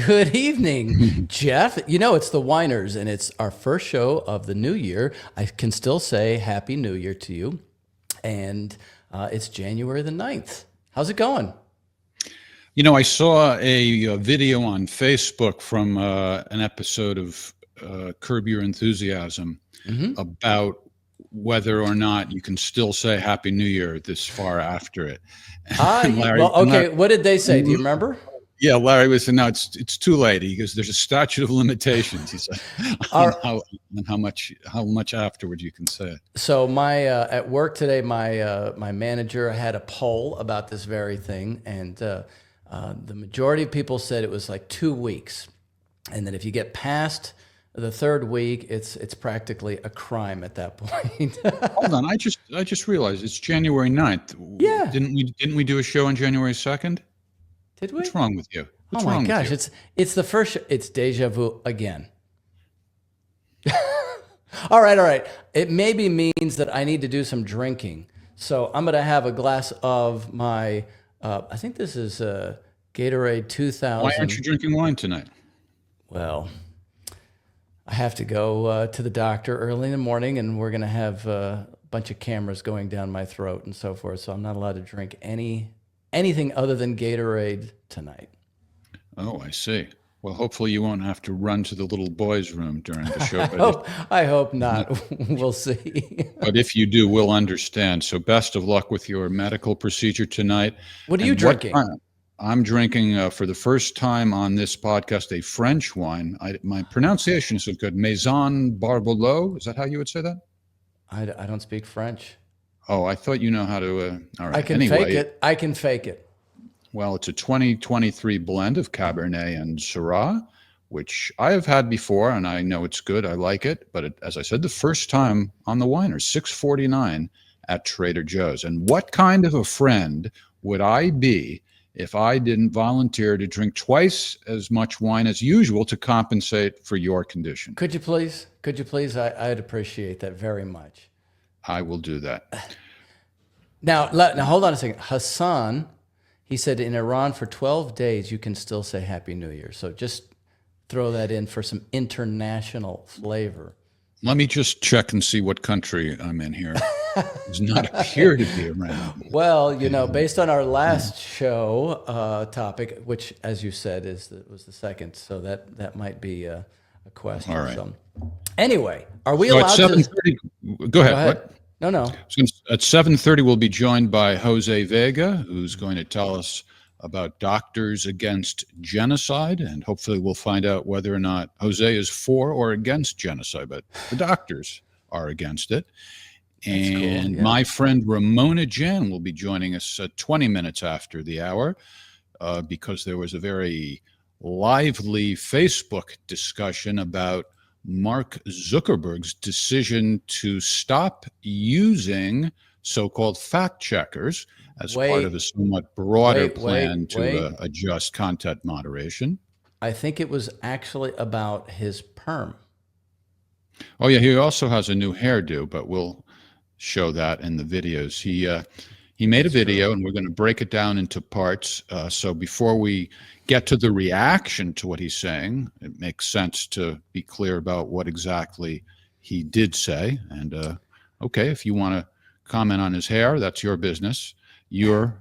Good evening, Jeff. You know, it's the Winers, and it's our first show of the new year. I can still say Happy New Year to you. And it's January the 9th. How's it going? You know, I saw a video on Facebook from an episode of Curb Your Enthusiasm about whether or not you can still say Happy New Year this far after it. And What did they say? Do you remember? Yeah, Larry was saying, no, it's too late. He goes, there's a statute of limitations. He said, on how much afterward you can say it. So my at work today, my manager had a poll about this very thing, and the majority of people said it was like 2 weeks, and that if you get past the third week, it's practically a crime at that point. Hold on, I just realized it's January 9th. Yeah, didn't we do a show on January 2nd? Did we? What's wrong with you? Oh my gosh, it's the first. It's deja vu again. All right. It maybe means that I need to do some drinking. So I'm going to have a glass of my. I think this is Gatorade 2000. Why aren't you drinking wine tonight? Well, I have to go to the doctor early in the morning, and we're going to have a bunch of cameras going down my throat and so forth. So I'm not allowed to drink anything other than Gatorade tonight. Oh, I see. Well, hopefully you won't have to run to the little boys' room during the show. I hope not. We'll see. But if you do, we'll understand. So best of luck with your medical procedure tonight. What are you drinking? I'm drinking, for the first time on this podcast, a French wine. My pronunciation is so good. Maison Barbeau. Is that how you would say that? I don't speak French. Oh, I thought you know how to. All right. I can fake it. Well, it's a 2023 blend of Cabernet and Syrah, which I have had before, and I know it's good. I like it. But as I said, the first time on the Winers, $6.49 at Trader Joe's. And what kind of a friend would I be if I didn't volunteer to drink twice as much wine as usual to compensate for your condition? Could you please? I'd appreciate that very much. I will do that. Now hold on a second. Hassan, he said in Iran for 12 days, you can still say Happy New Year. So just throw that in for some international flavor. Let me just check and see what country I'm in here. It does not appear to be around. Well, you know, based on our last show topic, which, as you said, was the second, so that might be a question. All right. So, anyway, are we allowed to? At 7:30. Go ahead. What? No. At 7:30, we'll be joined by Jose Vega, who's going to tell us about Doctors Against Genocide, and hopefully we'll find out whether or not Jose is for or against genocide, but the doctors are against it. And cool, yeah. My friend Ramona Jan will be joining us 20 minutes after the hour because there was a very lively Facebook discussion about Mark Zuckerberg's decision to stop using so-called fact checkers as part of a somewhat broader plan to adjust content moderation. I think it was actually about his perm. Oh, yeah. He also has a new hairdo, but we'll show that in the videos. He made a video, and we're going to break it down into parts. So before we get to the reaction to what he's saying, it makes sense to be clear about what exactly he did say. And okay, if you want to comment on his hair, that's your business. You're,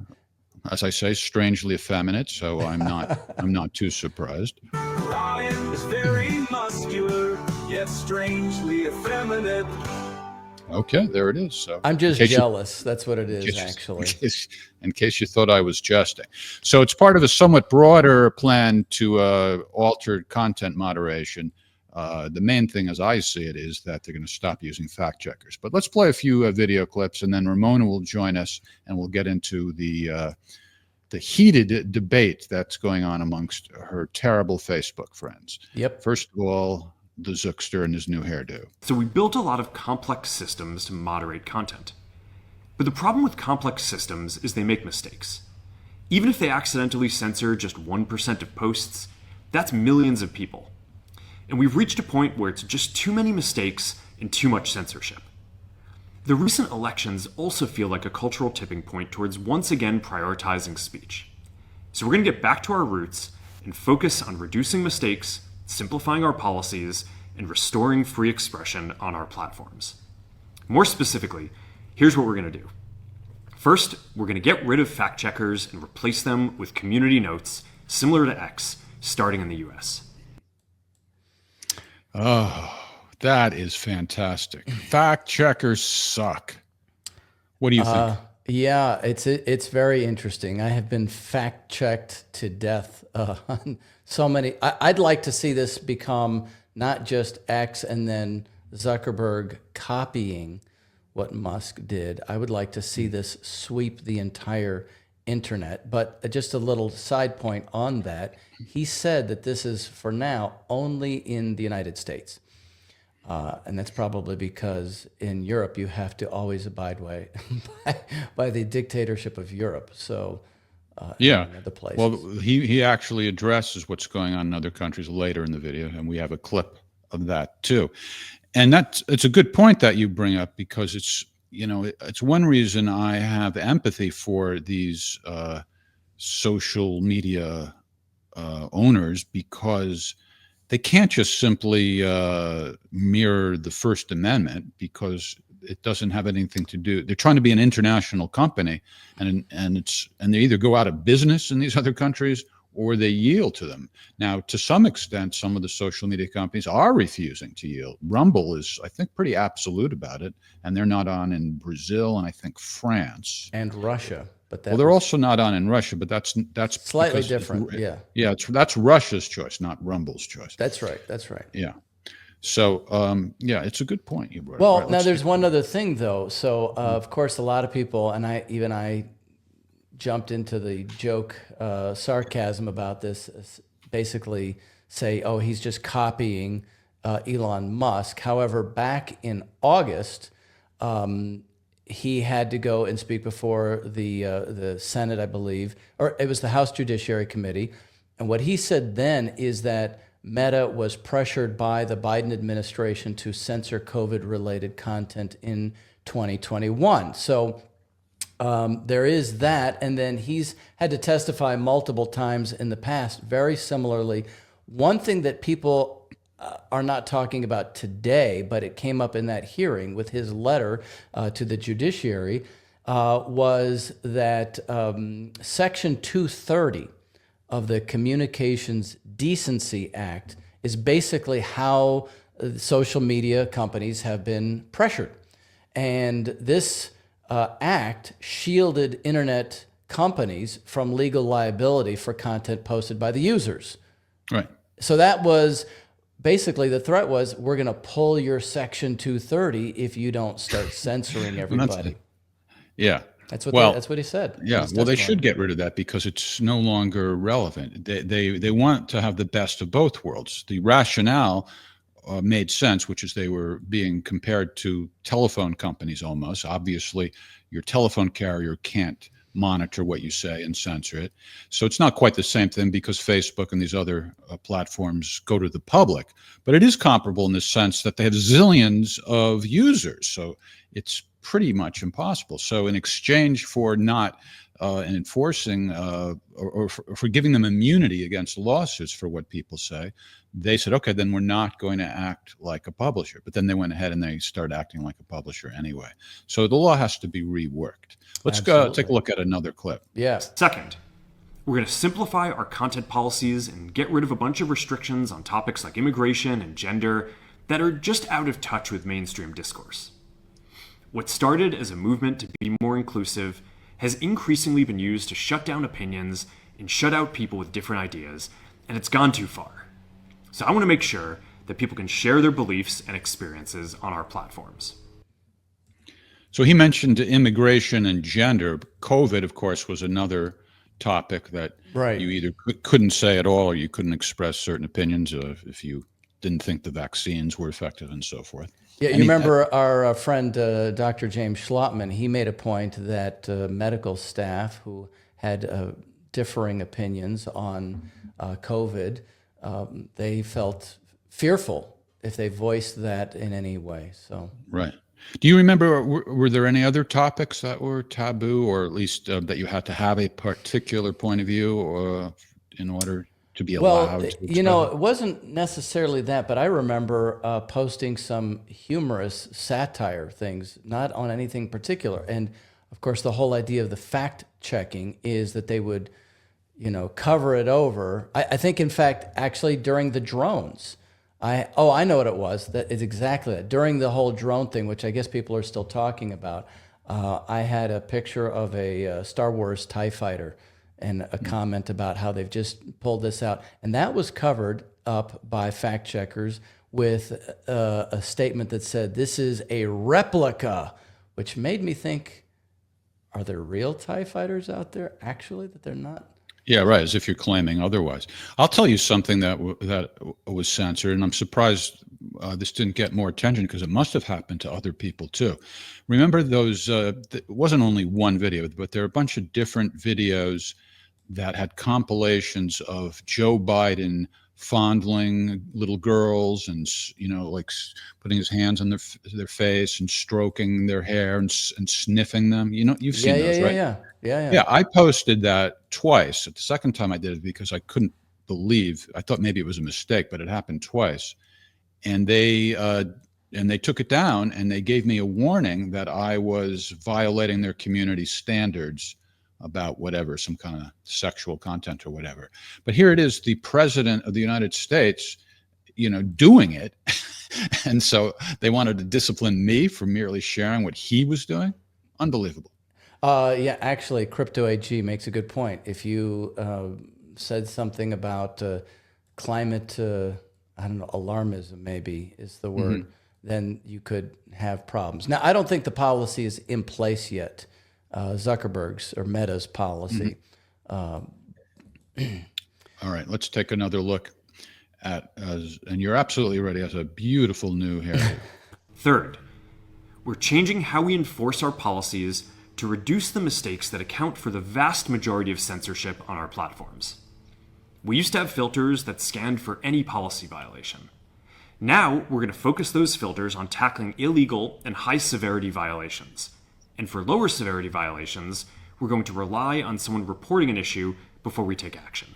as I say, strangely effeminate, so I'm not too surprised. Ryan is very muscular, yet strangely effeminate. Okay, there it is. So I'm just jealous. That's what it is, actually. In case you thought I was jesting. So it's part of a somewhat broader plan to alter content moderation. The main thing, as I see it, is that they're going to stop using fact checkers. But let's play a few video clips, and then Ramona will join us, and we'll get into the heated debate that's going on amongst her terrible Facebook friends. Yep. First of all, the Zookster and his new hairdo. So we built a lot of complex systems to moderate content. But the problem with complex systems is they make mistakes. Even if they accidentally censor just 1% of posts, that's millions of people. And we've reached a point where it's just too many mistakes and too much censorship. The recent elections also feel like a cultural tipping point towards once again prioritizing speech. So we're going to get back to our roots and focus on reducing mistakes, simplifying our policies, and restoring free expression on our platforms. More specifically, here's what we're going to do. First, we're going to get rid of fact checkers and replace them with community notes similar to X, starting in the US. Oh, that is fantastic. Fact checkers suck. What do you think? Yeah, it's very interesting. I have been fact checked to death on so many. I'd like to see this become not just X and then Zuckerberg copying what Musk did. I would like to see this sweep the entire internet. But just a little side point on that, he said that this is for now only in the United States. And that's probably because in Europe you have to always abide by the dictatorship of Europe. So Yeah. in other places. Well, he actually addresses what's going on in other countries later in the video, and we have a clip of that too. And it's a good point that you bring up, because it's one reason I have empathy for these social media owners, because they can't just simply mirror the First Amendment, because it doesn't have anything to do. They're trying to be an international company, and they either go out of business in these other countries or they yield to them. Now, to some extent, some of the social media companies are refusing to yield. Rumble is, I think, pretty absolute about it, and they're not on in Brazil and I think France and Russia. But they're also not on in Russia, but that's slightly different. Yeah. That's Russia's choice, not Rumble's choice. That's right. Yeah. So, it's a good point you brought up. Well, Right, now there's one other thing though. So, of course, a lot of people, and I jumped into the joke, sarcasm about this, basically say, oh, he's just copying Elon Musk. However, back in August, he had to go and speak before the Senate, I believe, or it was the House Judiciary Committee. And what he said then is that Meta was pressured by the Biden administration to censor COVID-related content in 2021. So there is that. And then he's had to testify multiple times in the past, very similarly. One thing that people are not talking about today, but it came up in that hearing with his letter to the judiciary, was that Section 230 of the Communications Decency Act is basically how social media companies have been pressured. And this act shielded internet companies from legal liability for content posted by the users. Right. So that was basically the threat was, we're going to pull your Section 230 if you don't start censoring everybody. Yeah. That's what he said. Yeah. Well, they should get rid of that because it's no longer relevant. They want to have the best of both worlds. The rationale made sense, which is they were being compared to telephone companies almost. Obviously, your telephone carrier can't monitor what you say and censor it. So it's not quite the same thing because Facebook and these other platforms go to the public. But it is comparable in the sense that they have zillions of users. So it's pretty much impossible. So in exchange for not enforcing or for giving them immunity against lawsuits for what people say, they said, okay, then we're not going to act like a publisher. But then they went ahead and they started acting like a publisher anyway. So the law has to be reworked. Let's go take a look at another clip. Yeah. Second, we're going to simplify our content policies and get rid of a bunch of restrictions on topics like immigration and gender that are just out of touch with mainstream discourse. What started as a movement to be more inclusive has increasingly been used to shut down opinions and shut out people with different ideas, and it's gone too far. So I want to make sure that people can share their beliefs and experiences on our platforms. So he mentioned immigration and gender. COVID, of course, was another topic that you either couldn't say at all or you couldn't express certain opinions of if you didn't think the vaccines were effective and so forth. Yeah, you remember our friend Dr. James Schlottman, he made a point that medical staff who had differing opinions on COVID, they felt fearful if they voiced that in any way. So right. Do you remember, were there any other topics that were taboo, or at least that you had to have a particular point of view in order to be Well, allowed to you know, express it wasn't necessarily that, but I remember posting some humorous satire things, not on anything particular. And of course, the whole idea of the fact checking is that they would, cover it over. I think, in fact, actually during the drones, I know what it was. That is exactly that. During the whole drone thing, which I guess people are still talking about, I had a picture of a Star Wars TIE fighter and a comment about how they've just pulled this out. And that was covered up by fact checkers with a statement that said, this is a replica, which made me think, are there real TIE fighters out there actually that they're not? Yeah, right. As if you're claiming otherwise. I'll tell you something that was censored, and I'm surprised this didn't get more attention because it must have happened to other people too. Remember those? It wasn't only one video, but there are a bunch of different videos that had compilations of Joe Biden fondling little girls and putting his hands on their face and stroking their hair and sniffing them. You've seen those, right? Yeah, I posted that twice. The second time I did it because I couldn't believe. I thought maybe it was a mistake, but it happened twice. And they took it down and they gave me a warning that I was violating their community standards about whatever, some kind of sexual content or whatever. But here it is, the president of the United States, doing it. And so they wanted to discipline me for merely sharing what he was doing. Unbelievable. Yeah, actually, Crypto AG makes a good point. If you said something about climate, I don't know, alarmism maybe is the word, then you could have problems. Now, I don't think the policy is in place yet. Zuckerberg's or Meta's policy. All right, let's take another look at, and you're absolutely right, he has a beautiful new hair. Third, we're changing how we enforce our policies to reduce the mistakes that account for the vast majority of censorship on our platforms. We used to have filters that scanned for any policy violation. Now, we're going to focus those filters on tackling illegal and high-severity violations. And for lower severity violations, we're going to rely on someone reporting an issue before we take action.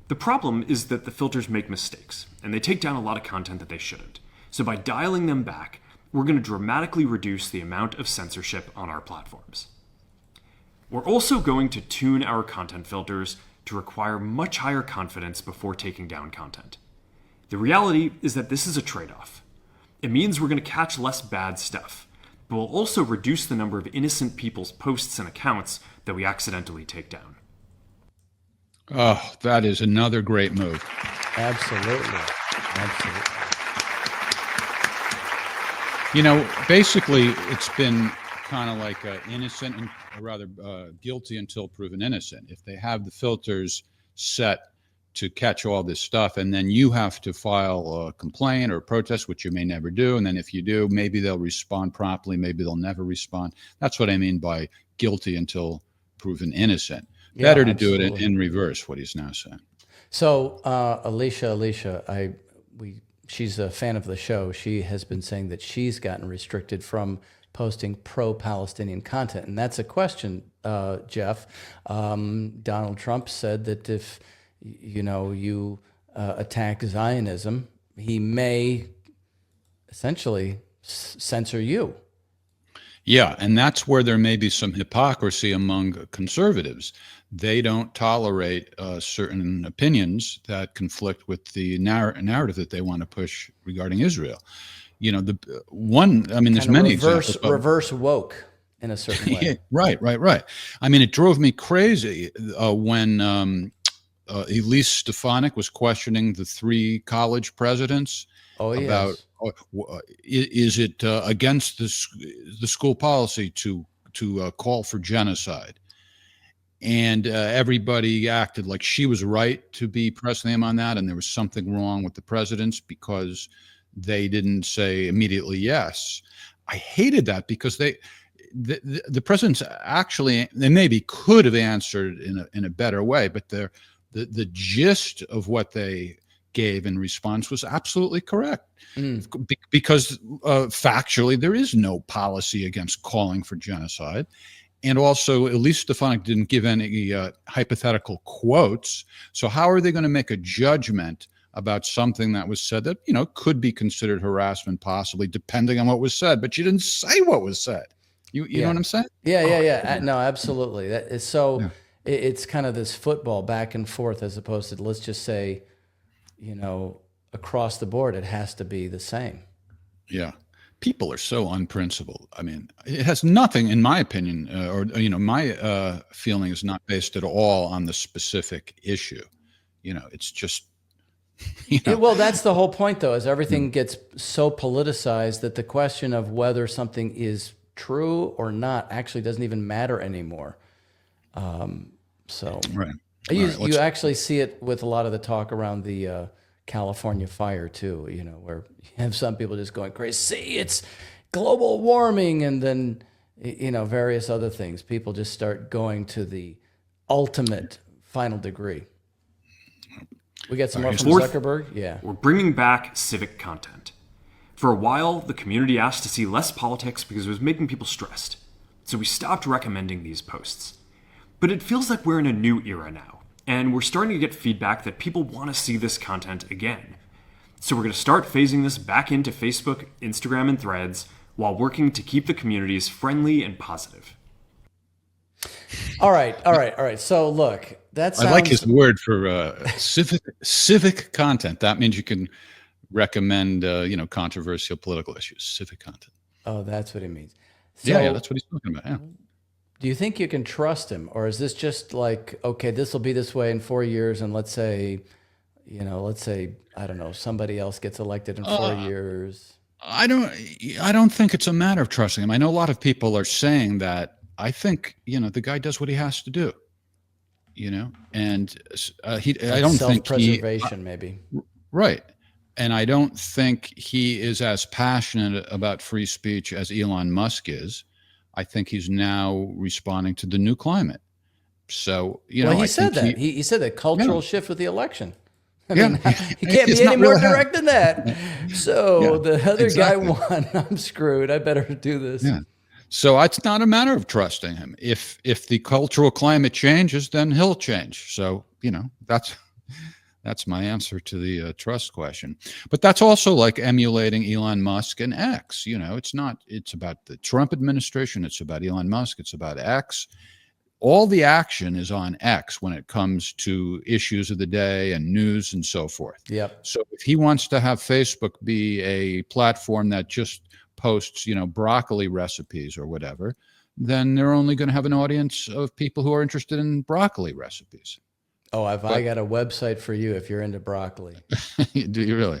The problem is that the filters make mistakes, and they take down a lot of content that they shouldn't. So by dialing them back, we're going to dramatically reduce the amount of censorship on our platforms. We're also going to tune our content filters to require much higher confidence before taking down content. The reality is that this is a trade-off. It means we're going to catch less bad stuff, but we'll also reduce the number of innocent people's posts and accounts that we accidentally take down. Oh, that is another great move. Absolutely. Basically, it's been kind of like innocent, and or rather guilty until proven innocent. If they have the filters set to catch all this stuff, and then you have to file a complaint or a protest, which you may never do. And then if you do, maybe they'll respond promptly, maybe they'll never respond. That's what I mean by guilty until proven innocent. Better to do it in reverse, what he's now saying. So Alicia, she's a fan of the show. She has been saying that she's gotten restricted from posting pro-Palestinian content. And that's a question, Jeff. Donald Trump said that if you attack Zionism, he may essentially censor you. Yeah, and that's where there may be some hypocrisy among conservatives. They don't tolerate certain opinions that conflict with the narrative that they want to push regarding Israel. There's many examples. Reverse woke in a certain way. Right. I mean, it drove me crazy when Elise Stefanik was questioning the 3 college presidents about is it against the school policy to call for genocide, and everybody acted like she was right to be pressing them on that, and there was something wrong with the presidents because they didn't say immediately yes. I hated that because the presidents actually, they maybe could have answered in a better way, but the gist of what they gave in response was absolutely correct. Because factually there is no policy against calling for genocide, And also, Elise Stefanik didn't give any hypothetical quotes. So how are they going to make a judgment about something that was said that, could be considered harassment, possibly, depending on what was said? But you didn't say what was said. You know what I'm saying? Yeah. No, absolutely. That is so. Yeah. It's kind of this football back and forth, as opposed to, let's just say, across the board, it has to be the same. Yeah. People are so unprincipled. I mean, it has nothing, in my opinion, my feeling is not based at all on the specific issue. It's just, Well, that's the whole point, though, is everything gets so politicized that the question of whether something is true or not actually doesn't even matter anymore. Right. You actually see it with a lot of the talk around the California fire too, where you have some people just going crazy. See, it's global warming, and then various other things. People just start going to the ultimate final degree. We got some more from Zuckerberg. Yeah, we're bringing back civic content. For a while, the community asked to see less politics because it was making people stressed. So we stopped recommending these posts. But it feels like we're in a new era now, and we're starting to get feedback that people want to see this content again. So we're going to start phasing this back into Facebook, Instagram, and Threads while working to keep the communities friendly and positive. All right. So look, that sounds... I like his word for civic content. That means you can recommend, controversial political issues, civic content. Oh, that's what he means. So, yeah, that's what he's talking about. Yeah. Do you think you can trust him, or is this just like, okay, this will be this way in 4 years, and let's say, I don't know, somebody else gets elected in 4 years? I don't think it's a matter of trusting him. I know a lot of people are saying that. I think, the guy does what he has to do, and I don't think self-preservation, maybe. Right. And I don't think he is as passionate about free speech as Elon Musk is. I think he's now responding to the new climate. So, well, he said that. He said that cultural shift with the election. I mean, he can't be any more direct than that. So the other guy won. I'm screwed. I better do this. Yeah. So it's not a matter of trusting him. If the cultural climate changes, then he'll change. So, that's my answer to the trust question. But that's also like emulating Elon Musk and X. It's about the Trump administration. It's about Elon Musk. It's about X. All the action is on X when it comes to issues of the day and news and so forth. Yep. So if he wants to have Facebook be a platform that just posts, broccoli recipes or whatever, then they're only going to have an audience of people who are interested in broccoli recipes. Oh, I got a website for you if you're into broccoli. Do you really?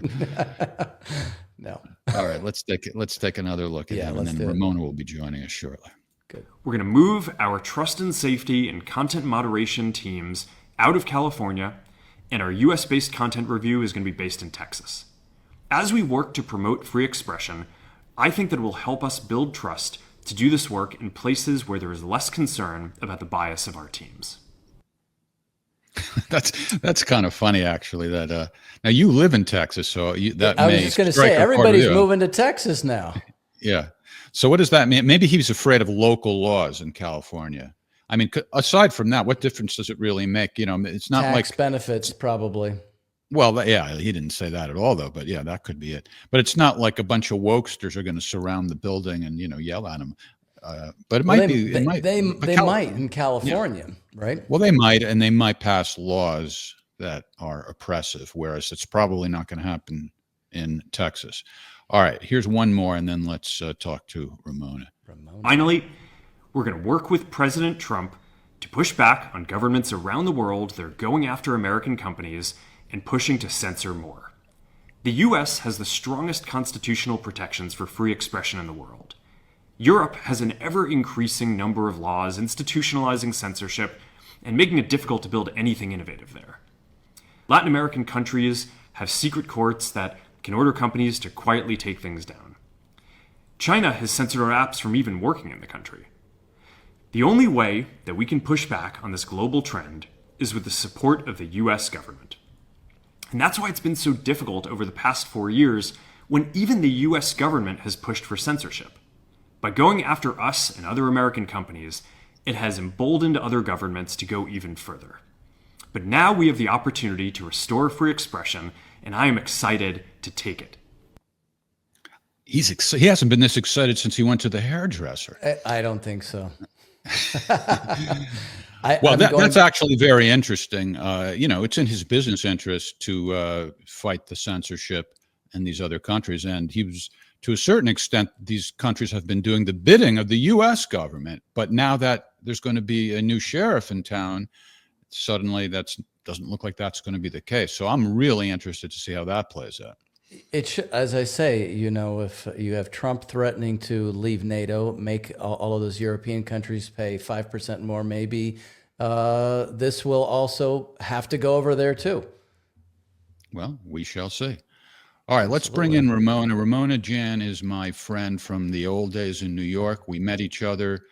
No. All right, let's take another look at him, and then Ramona will be joining us shortly. Good. We're going to move our trust and safety and content moderation teams out of California, and our US-based content review is going to be based in Texas. As we work to promote free expression, I think that it will help us build trust to do this work in places where there is less concern about the bias of our teams. That's kind of funny, actually. That now you live in Texas, so I was just going to say everybody's moving to Texas now. Yeah. So what does that mean? Maybe he was afraid of local laws in California. I mean, aside from that, what difference does it really make? It's not tax like benefits, probably. Well, yeah, he didn't say that at all, though. But yeah, that could be it. But it's not like a bunch of wokesters are going to surround the building and yell at him. But it might be. They might in California, right? Well, they might, and they might pass laws that are oppressive, whereas it's probably not going to happen in Texas. All right, here's one more, and then let's talk to Ramona. Finally, we're going to work with President Trump to push back on governments around the world that are going after American companies and pushing to censor more. The U.S. has the strongest constitutional protections for free expression in the world. Europe has an ever-increasing number of laws institutionalizing censorship and making it difficult to build anything innovative there. Latin American countries have secret courts that can order companies to quietly take things down. China has censored our apps from even working in the country. The only way that we can push back on this global trend is with the support of the US government. And that's why it's been so difficult over the past 4 years when even the US government has pushed for censorship. By going after us and other American companies, It has emboldened other governments to go even further. But now we have the opportunity to restore free expression, and I am excited to take it. He hasn't been this excited since he went to the hairdresser. I don't think so. That's actually very interesting. It's in his business interest to fight the censorship in these other countries. And he was, to a certain extent, these countries have been doing the bidding of the U.S. government. But now that there's going to be a new sheriff in town, suddenly that doesn't look like that's going to be the case. So I'm really interested to see how that plays out. As I say, if you have Trump threatening to leave NATO, make all of those European countries pay 5% more, maybe this will also have to go over there too. Well, we shall see. All right, let's bring in Ramona. Ramona Jan is my friend from the old days in New York. We met each other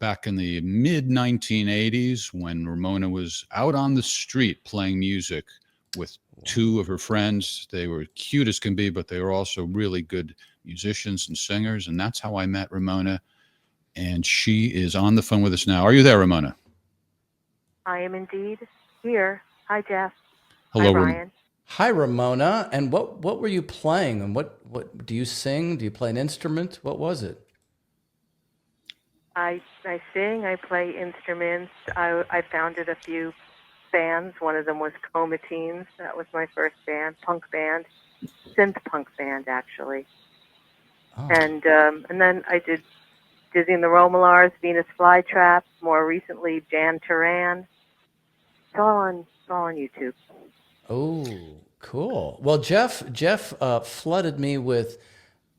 back in the mid-1980s when Ramona was out on the street playing music with two of her friends. They were cute as can be, but they were also really good musicians and singers. And that's how I met Ramona. And she is on the phone with us now. Are you there, Ramona? I am indeed here. Hi, Jeff. Hello, Hi, Ryan. Hi, Ramona. And what were you playing? And what do you sing? Do you play an instrument? What was it? I sing. I play instruments. I founded a few bands. One of them was Comatines. That was my first band, punk band, synth punk band, actually. Oh. And then I did Dizzy and the Romalars, Venus Flytrap, more recently Jan Turan. It's all on YouTube. Oh, cool. Well, Jeff flooded me with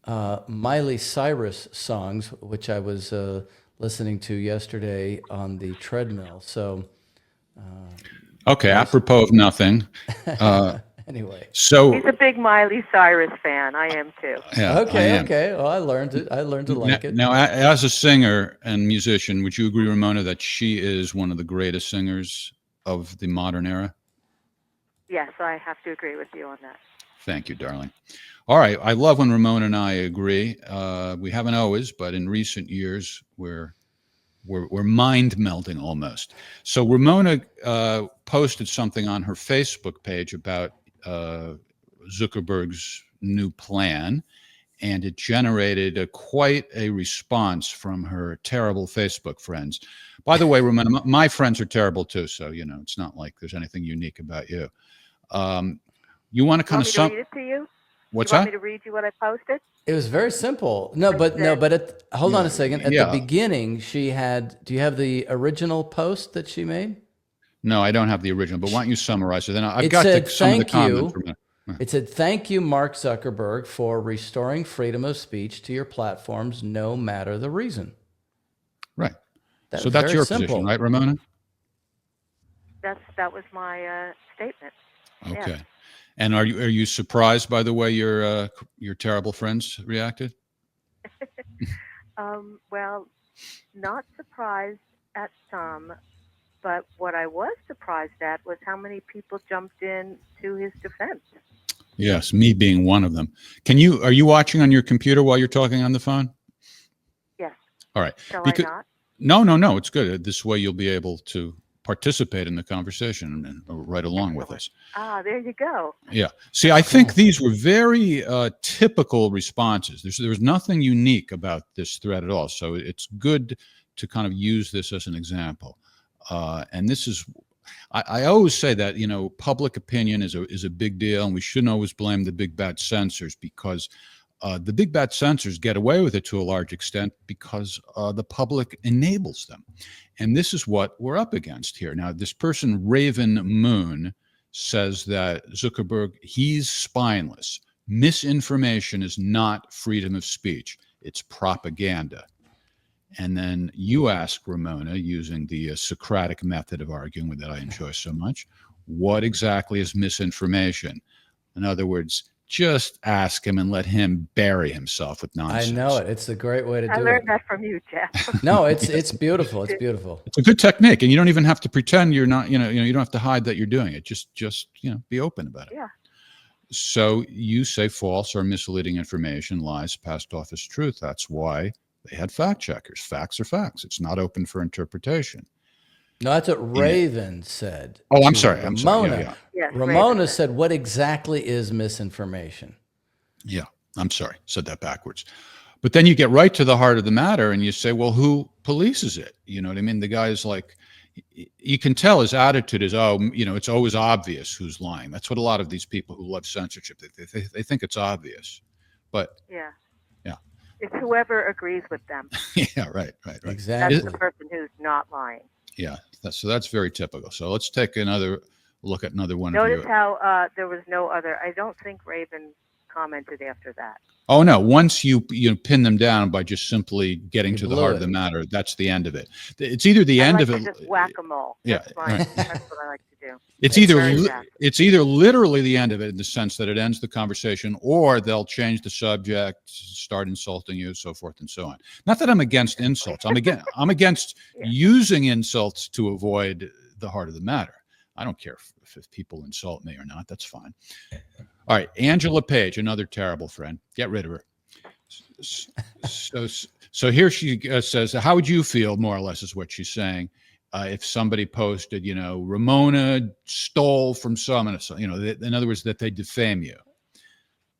Miley Cyrus songs, which I was listening to yesterday on the treadmill. So, okay, apropos of nothing. anyway, So He's a big Miley Cyrus fan. I am too. yeah, I okay. am. Well, I learned it. I learned to like it. Now, as a singer and musician, would you agree, Ramona, that she is one of the greatest singers of the modern era? Yes, I have to agree with you on that. Thank you, darling. All right. I love when Ramona and I agree. We haven't always, but in recent years, we're mind melding almost. So Ramona posted something on her Facebook page about Zuckerberg's new plan, and it generated quite a response from her terrible Facebook friends. By the way, Ramona, my friends are terrible too, so it's not like there's anything unique about you. You want to kind of Want me to read it to you? What's you want that? me to read you what I posted? It was very simple. Hold on a second. At the beginning, she had. Do you have the original post that she made? No, I don't have the original, but why don't you summarize it? Then I've It got said, some of the "Thank you." comments. It said, "Thank you, Mark Zuckerberg, for restoring freedom of speech to your platforms, no matter the reason." Right. That's So that's very your simple. position, right, Ramona? That was my statement. Okay. Yeah. And are you surprised by the way your terrible friends reacted? Well, not surprised at some, but what I was surprised at was how many people jumped in to his defense. Yes, me being one of them. Are you watching on your computer while you're talking on the phone? Yes. All right. Shall I not? No, it's good. This way you'll be able to participate in the conversation and right along with us. Ah, there you go. Yeah. See, I think these were very typical responses. There was nothing unique about this thread at all. So it's good to kind of use this as an example. And this is, I always say that, public opinion is a big deal, and we shouldn't always blame the big bad censors, because the big bad censors get away with it to a large extent because the public enables them. And this is what we're up against here. Now, this person, Raven Moon, says that Zuckerberg, he's spineless. Misinformation is not freedom of speech. It's propaganda. And then you ask Ramona, using the Socratic method of arguing that I enjoy so much, what exactly is misinformation? In other words, just ask him and let him bury himself with nonsense. I know it. It's a great way to do it. I learned that from you, Jeff. No, it's beautiful. It's beautiful. It's a good technique, and you don't even have to pretend you're not. You don't have to hide that you're doing it. Just be open about it. Yeah. So you say false or misleading information lies passed off as truth. That's why They had fact checkers. Facts are facts. It's not open for interpretation. No, that's what Raven said. Oh, I'm to sorry. Ramona. Yeah. Yes, Ramona Raven. said, what exactly is misinformation? Yeah. I'm sorry. Said that backwards. But then you get right to the heart of the matter and you say, well, who polices it? You know what I mean? The guy's like, you can tell his attitude is, oh, it's always obvious who's lying. That's what a lot of these people who love censorship, they think it's obvious. But Yeah. yeah. It's whoever agrees with them. Yeah, right. Exactly. That's the person who's not lying. Yeah. So that's very typical. So let's take another look at another one of Notice you. how there was no other. I don't think Raven commented after that. Oh no! Once you pin them down by just simply getting You to the blew heart it. of the matter, that's the end of it. It's either the I end like of to it. just whack-a-mole. Yeah, That's fine. right. That's what I like to do. It's either literally the end of it in the sense that it ends the conversation, or they'll change the subject, start insulting you, so forth and so on. Not that I'm against insults. I'm against Yeah. using insults to avoid the heart of the matter. I don't care if people insult me or not. That's fine. All right, Angela Page, another terrible friend. Get rid of her. So here she says, how would you feel, more or less, is what she's saying, if somebody posted, Ramona stole from someone, in other words, that they defame you.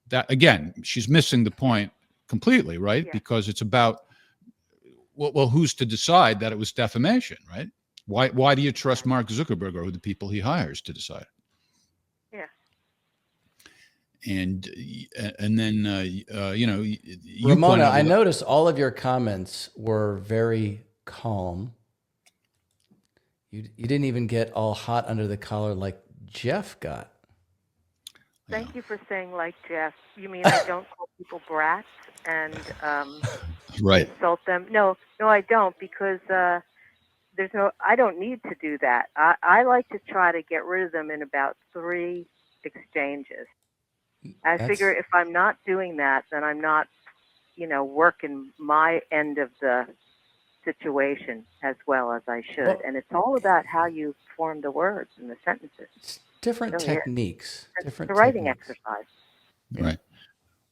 That, again, she's missing the point completely, right? Yeah. Because it's about, well, who's to decide that it was defamation, right? Why do you trust Mark Zuckerberg or the people he hires to decide? Yeah. And then you Ramona, pointed I out- noticed all of your comments were very calm. You didn't even get all hot under the collar like Jeff got. Thank you for saying like Jeff. You mean I don't call people brats and right. insult them? No, I don't, because I don't need to do that. I like to try to get rid of them in about 3 exchanges. I figure if I'm not doing that, then I'm not, working my end of the situation as well as I should. Well, and it's all about how you form the words and the sentences. It's different Really is. techniques. It's a writing exercise. Right.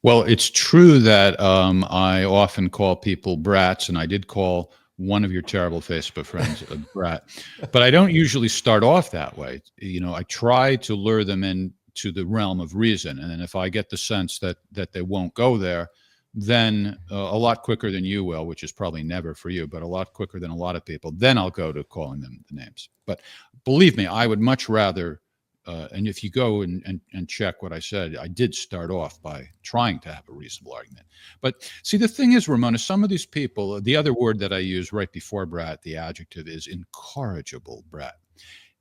Well, it's true that I often call people brats, and I did call one of your terrible Facebook friends a brat, but I don't usually start off that way. I try to lure them into the realm of reason, and then if I get the sense that they won't go there, then a lot quicker than you will, which is probably never for you, but a lot quicker than a lot of people, then I'll go to calling them the names. But believe me, I would much rather, and if you go and check what I said, I did start off by trying to have a reasonable argument. But see, the thing is, Ramona, some of these people, the other word that I use right before brat, the adjective, is incorrigible brat.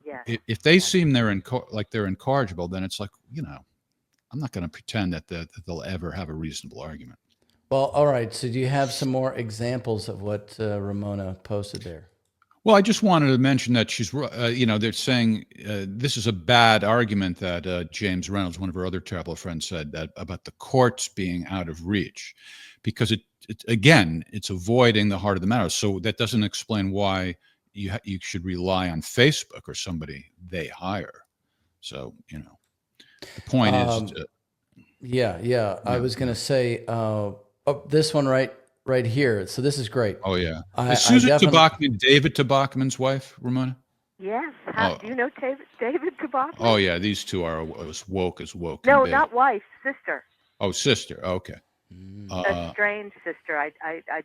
Yes. If they seem they're incorrigible, then it's like, I'm not going to pretend that they'll ever have a reasonable argument. Well, all right. So do you have some more examples of what Ramona posted there? Well, I just wanted to mention that she's, they're saying this is a bad argument that James Reynolds, one of her other terrible friends, said that about the courts being out of reach, because it's avoiding the heart of the matter. So that doesn't explain why you should rely on Facebook or somebody they hire. So, the point is. Yeah. I was going to say, this one right here. So this is great. Oh yeah. I Is Susan definitely- Tabachman David Tabachman's wife, Ramona? Yes. Oh. Do you know David Tabachman? Oh yeah, these two are as woke as woke. No, can be. not wife, sister. Oh, sister. Okay. A strange sister. I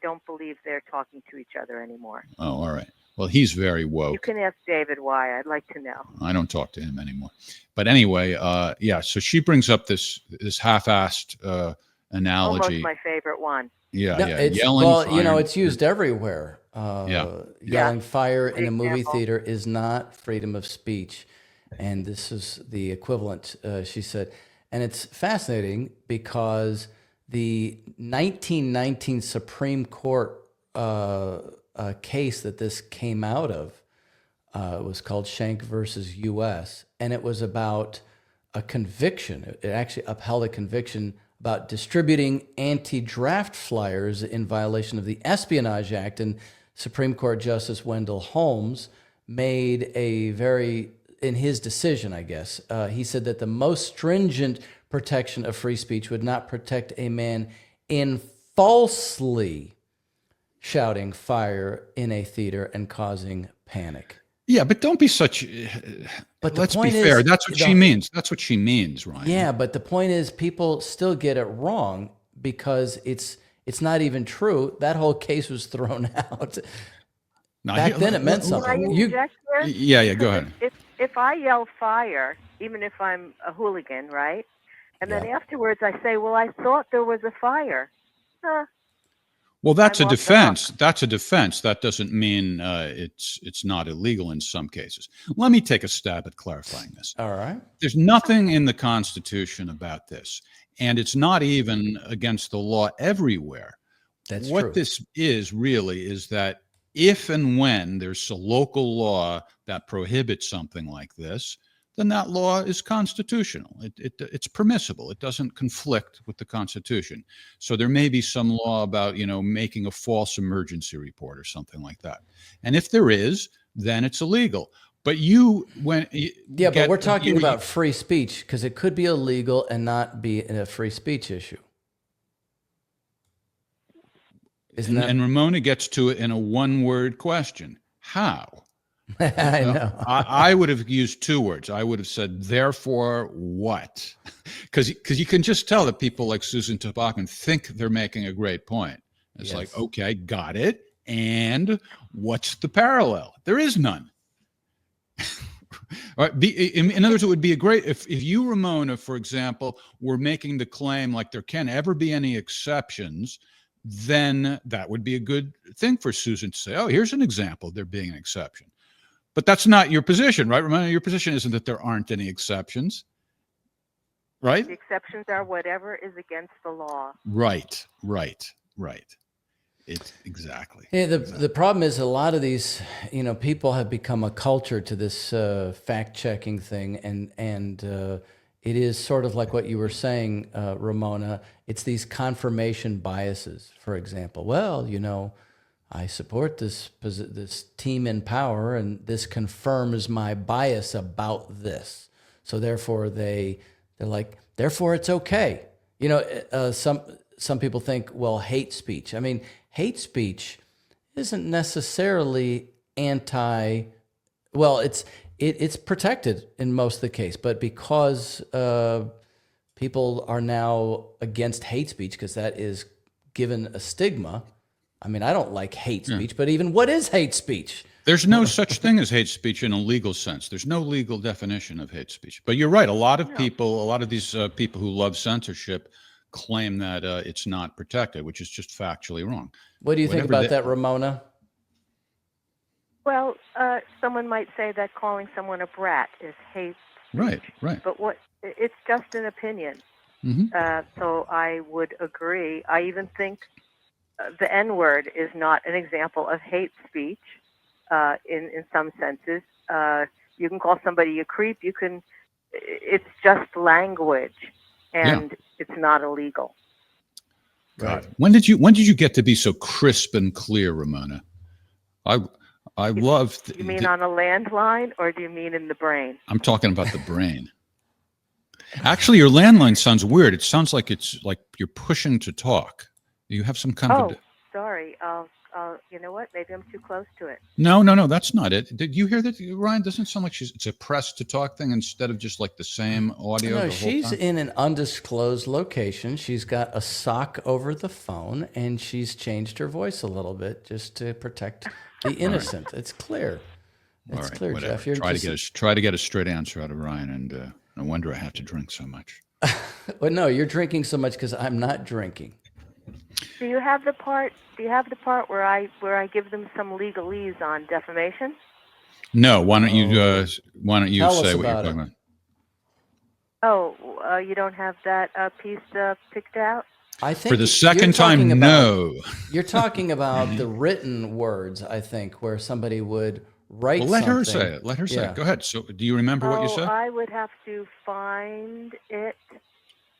don't believe they're talking to each other anymore. Oh, all right. Well, he's very woke. You can ask David why. I'd like to know. I don't talk to him anymore. But anyway, yeah. So she brings up this half-assed analogy. Almost my favorite one. Yeah, No, yeah. it's, Yelling. well, fire. it's used everywhere. Yelling fire in a movie Example. theater is not freedom of speech. And this is the equivalent, she said. And it's fascinating because the 1919 Supreme Court case that this came out of was called Schenck versus U.S. And it was about a conviction. It actually upheld a conviction about distributing anti-draft flyers in violation of the Espionage Act. And Supreme Court Justice Wendell Holmes made in his decision, I guess, he said that the most stringent protection of free speech would not protect a man in falsely shouting fire in a theater and causing panic. Yeah, but don't be such. But the Let's be point fair. is, That's what she means. That's what she means, Ryan. Yeah, but the point is, people still get it wrong because it's not even true. That whole case was thrown out. Now, Back then, it meant Can I something. interject here? Yeah, go ahead. If I yell fire, even if I'm a hooligan, right? And then afterwards I say, well, I thought there was a fire. Well, that's a I'm off the defense. That's a defense. That doesn't mean it's not illegal in some cases. Let me take a stab at clarifying this. All right. There's nothing in the Constitution about this, and it's not even against the law everywhere. That's what true. this is really is that if and when there's a local law that prohibits something like this, then that law is constitutional. It's permissible. It doesn't conflict with the Constitution. So there may be some law about, making a false emergency report or something like that. And if there is, then it's illegal. But but we're talking about free speech because it could be illegal and not be a free speech issue. And Ramona gets to it in a one-word question. How? I know. I would have used two words. I would have said, therefore what? Because you can just tell that people like Susan Tobacco think they're making a great point. It's like, okay, got it. And what's the parallel? There is none. All right. In other words, it would be a great, if you, Ramona, for example, were making the claim like there can't ever be any exceptions, then that would be a good thing for Susan to say, oh, here's an example, there being an exception. But that's not your position, right? Remember, your position isn't that there aren't any exceptions, right? The exceptions are whatever is against the law. Right. It's exactly. Yeah, the problem is a lot of these, people have become a culture to this fact-checking thing, and it is sort of like what you were saying, Ramona. It's these confirmation biases. For example, well, I support this team in power, and this confirms my bias about this. So therefore, they're like, therefore it's okay. Some people think, well, hate speech. I mean, hate speech isn't necessarily well, it's protected in most of the case, but because people are now against hate speech because that is given a stigma. I mean, I don't like hate speech, but even what is hate speech? There's no such thing as hate speech in a legal sense. There's no legal definition of hate speech. But you're right. A lot of these people who love censorship claim that it's not protected, which is just factually wrong. What do you think about that, Ramona? Well, someone might say that calling someone a brat is hate speech. Right. But it's just an opinion. Mm-hmm. So I would agree. I even think the N-word is not an example of hate speech in some senses. You can call somebody a creep. It's just language, and it's not illegal. Right. When did you get to be so crisp and clear, Ramona? I love. You mean on a landline, or do you mean in the brain? I'm talking about the brain. Actually, your landline sounds weird. It sounds like it's like you're pushing to talk. You have some kind of. Sorry. You know what? Maybe I'm too close to it. No, that's not it. Did you hear that, Ryan? Doesn't it sound like it's a press to talk thing instead of just like the same audio? No, the whole she's time? in an undisclosed location. She's got a sock over the phone, and she's changed her voice a little bit just to protect the innocent. It's clear. It's clear, whatever. Jeff. You're try to get a straight answer out of Ryan, and no wonder I have to drink so much. Well, no, you're drinking so much because I'm not drinking. Do you have the part where I give them some legalese on defamation? No. Why don't you Tell say us what you're talking about it. about? Oh, you don't have that piece picked out? I think For the second time, no. You're talking about the written words, I think, where somebody would write Well, let something. her say it. Let her say it. Go ahead. So, do you remember what you said? I would have to find it.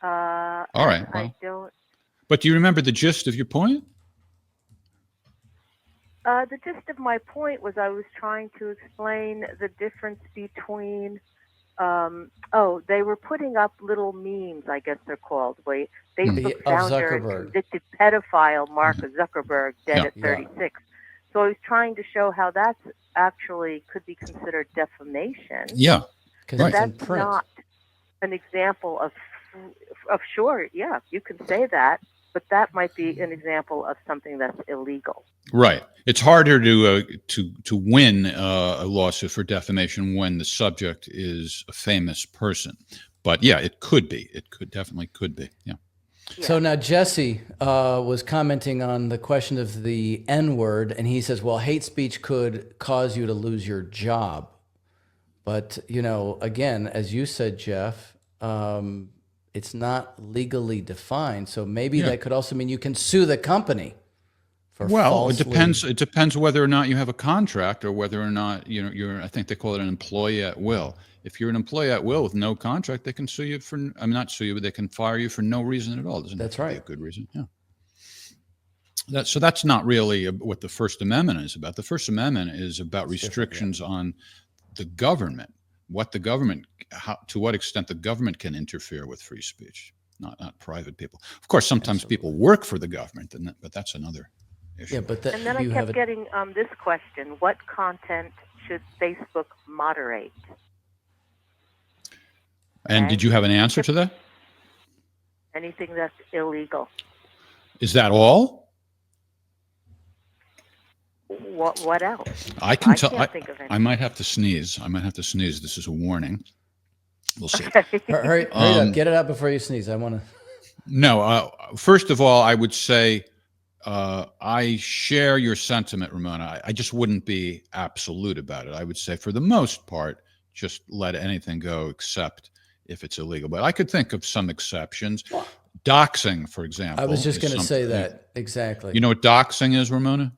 All right. Well, I don't. but do you remember the gist of your point? The gist of my point was I was trying to explain the difference between they were putting up little memes, I guess they're called. Facebook Of founder and Zuckerberg. convicted pedophile Mark Zuckerberg dead Yeah. at 36. So I was trying to show how that's actually could be considered defamation. Yeah. Because Right. it's in That's print. not an example of sure, yeah, you can say that, but that might be an example of something that's illegal. Right. It's harder to win a lawsuit for defamation when the subject is a famous person. But yeah, it could be. It definitely could be. Yeah. So now Jesse was commenting on the question of the N-word, and he says, well, hate speech could cause you to lose your job. But, again, as you said, Jeff, it's not legally defined. So maybe that could also mean you can sue the company for falsely. It depends whether or not you have a contract or whether or not you're. I think they call it an employee at will. If you're an employee at will with no contract, they can sue you for. Not sue you, but they can fire you for no reason at all. Doesn't That's have to be right. a good reason. Yeah. So that's not really what the First Amendment is about. The First Amendment is about restrictions on the government. What the government, to what extent the government can interfere with free speech, not private people. Of course, sometimes people work for the government, but that's another issue. Yeah, but And then I kept getting this question: what content should Facebook moderate? And did you have an answer to that? Anything that's illegal. Is that all? What else? I can tell. Can't think of anything. I might have to sneeze. This is a warning. We'll see. hurry up, get it out before you sneeze. I want to. No. First of all, I would say I share your sentiment, Ramona. I just wouldn't be absolute about it. I would say, for the most part, just let anything go except if it's illegal. But I could think of some exceptions. Doxing, for example. I was just going to say that. Exactly. You know what doxing is, Ramona?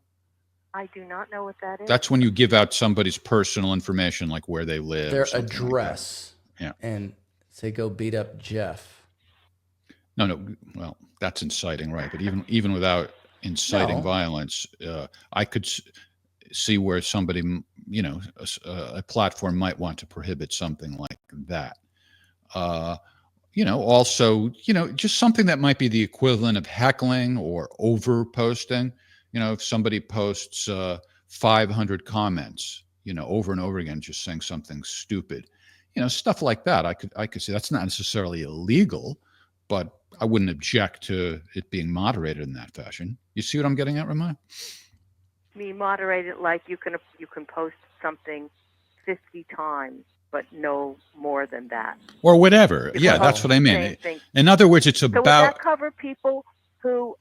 I do not know what that is. That's when you give out somebody's personal information, like where they live, their or something address. Like that. Yeah. And say, go beat up Jeff. No. Well, that's inciting, right? But even without inciting violence, I could see where somebody, a platform might want to prohibit something like that. Also, just something that might be the equivalent of heckling or over posting. If somebody posts 500 comments, over and over again, just saying something stupid, stuff like that. I could say that's not necessarily illegal, but I wouldn't object to it being moderated in that fashion. You see what I'm getting at, Ramon? Me moderate it like you can post something 50 times, but no more than that. Or whatever. Yeah, that's what I mean. In other words, it's about. So would that cover people who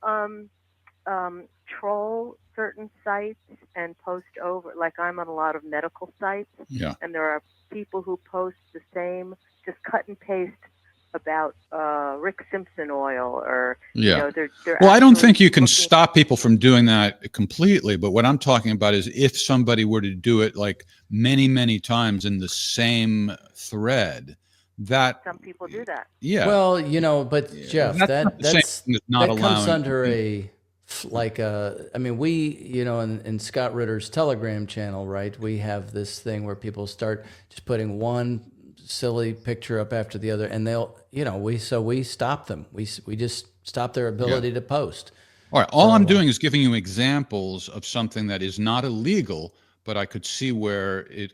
troll certain sites and post over? Like I'm on a lot of medical sites, and there are people who post the same, just cut and paste about Rick Simpson oil, or they're well, I don't think you can stop people from doing that completely, but what I'm talking about is if somebody were to do it like many times in the same thread, that some people do that. Yeah. Well, but Jeff, that comes under we, in Scott Ritter's Telegram channel, right? We have this thing where people start just putting one silly picture up after the other, and they'll, we stop them. We just stop their ability to post. All right. All I'm doing is giving you examples of something that is not illegal, but I could see where it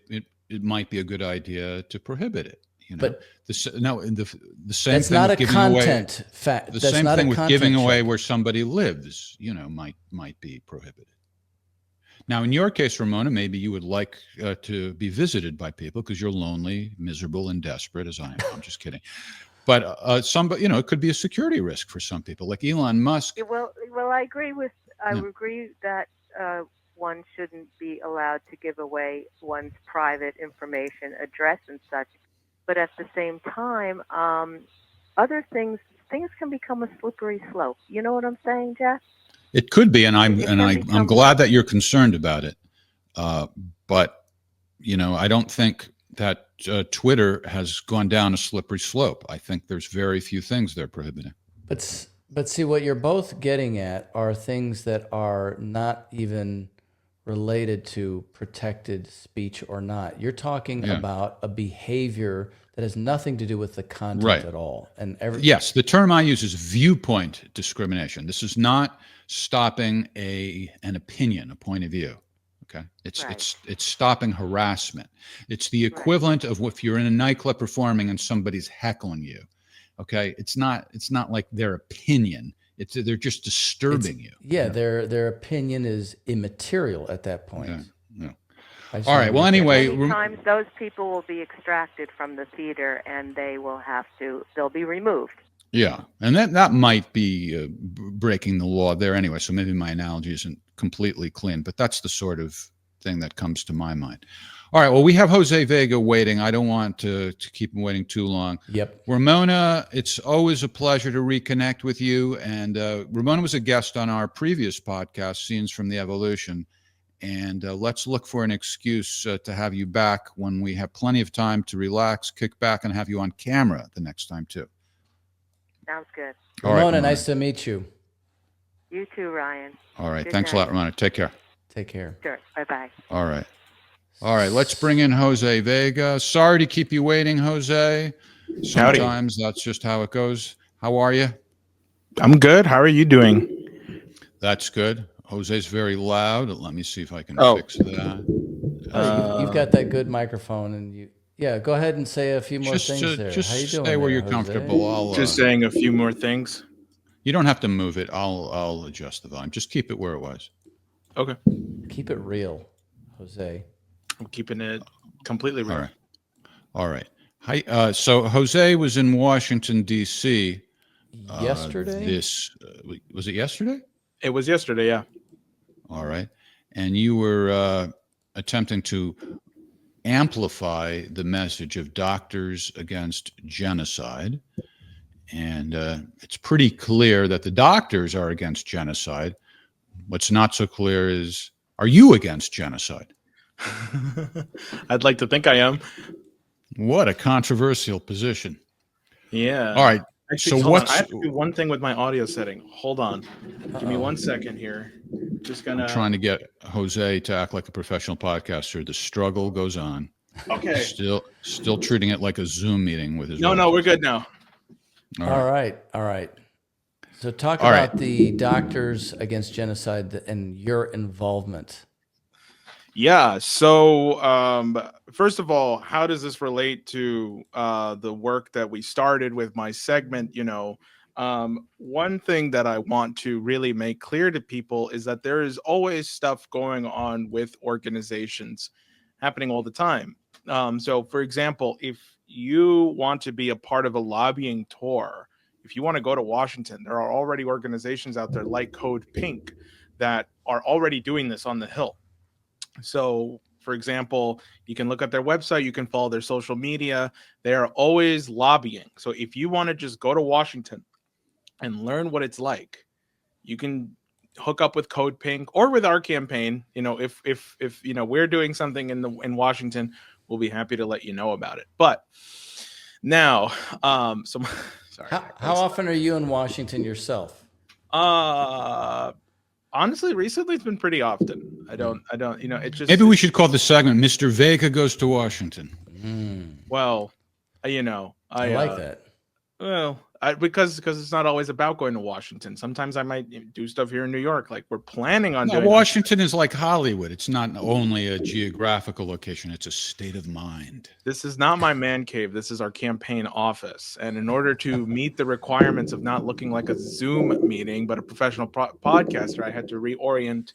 might be a good idea to prohibit it. But the same that's thing not with a giving content away, fact. The that's same not thing a with content giving away check. where somebody lives, might be prohibited. Now, in your case, Ramona, maybe you would like to be visited by people because you're lonely, miserable, and desperate, as I am. I'm just kidding. But somebody, it could be a security risk for some people, like Elon Musk. Well, I agree agree that one shouldn't be allowed to give away one's private information, address, and such. But at the same time, other things can become a slippery slope. You know what I'm saying, Jeff? It could be, and I'm glad that you're concerned about it. But I don't think that Twitter has gone down a slippery slope. I think there's very few things they're prohibiting. But see, what you're both getting at are things that are not even related to protected speech or not. You're talking about a behavior that has nothing to do with the content at all. And yes, the term I use is viewpoint discrimination. This is not stopping an opinion, a point of view. Okay, it's stopping harassment. It's the equivalent of if you're in a nightclub performing and somebody's heckling you. Okay, it's not like their opinion. They're just disturbing you. Yeah, their opinion is immaterial at that point. Yeah. All right. Well, anyway, many times those people will be extracted from the theater, and they'll be removed. Yeah, and that might be breaking the law there anyway. So maybe my analogy isn't completely clean, but that's the sort of thing that comes to my mind. All right. Well, we have Jose Vega waiting. I don't want to keep him waiting too long. Yep. Ramona, it's always a pleasure to reconnect with you. And Ramona was a guest on our previous podcast, Scenes from the Evolution. And let's look for an excuse to have you back when we have plenty of time to relax, kick back, and have you on camera the next time too. Sounds good. Ramona, nice to meet you. You too, Ryan. All right. Thanks a lot, Ramona. Take care. Take care. Sure. Bye-bye. All right. All right. Let's bring in Jose Vega. Sorry to keep you waiting, Jose. Sometimes that's just how it goes. How are you? I'm good. How are you doing? That's good. Jose's very loud. Let me see if I can fix that. You've got that good microphone, and go ahead and say a few more things there. Just How you doing stay where there, you're Jose? comfortable. I'll just saying a few more things. You don't have to move it. I'll adjust the volume. Just keep it where it was. Okay. Keep it real, Jose. I'm keeping it completely real. All right. Hi. So Jose was in Washington, D.C. Yesterday? Was it yesterday? It was yesterday, yeah. All right. And you were attempting to amplify the message of Doctors Against Genocide. And it's pretty clear that the doctors are against genocide. What's not so clear is, are you against genocide? I'd like to think I am. What a controversial position. Yeah. All right. Actually, so I have to do one thing with my audio setting. Hold on. Give me 1 second here. I'm trying to get Jose to act like a professional podcaster. The struggle goes on. Okay. Still treating it like a Zoom meeting with his. No, we're good now. All right. So talk about the Doctors Against Genocide and your involvement. Yeah. So first of all, how does this relate to the work that we started with my segment? One thing that I want to really make clear to people is that there is always stuff going on with organizations happening all the time. So for example, if you want to be a part of a lobbying tour, if you want to go to Washington, there are already organizations out there like Code Pink that are already doing this on the Hill. So, for example, you can look at their website, you can follow their social media. They are always lobbying. So if you want to just go to Washington and learn what it's like, you can hook up with Code Pink or with our campaign. If we're doing something in Washington, we'll be happy to let you know about it. But now, sorry. How often are you in Washington yourself? Honestly, recently it's been pretty often. I don't, it's just. Maybe we should call the segment Mr. Vega Goes to Washington. Well, I like that. Well, because it's not always about going to Washington. Sometimes I might do stuff here in New York. Like we're planning on doing. Washington is like Hollywood. It's not only a geographical location. It's a state of mind. This is not my man cave. This is our campaign office. And in order to meet the requirements of not looking like a Zoom meeting, but a professional podcaster, I had to reorient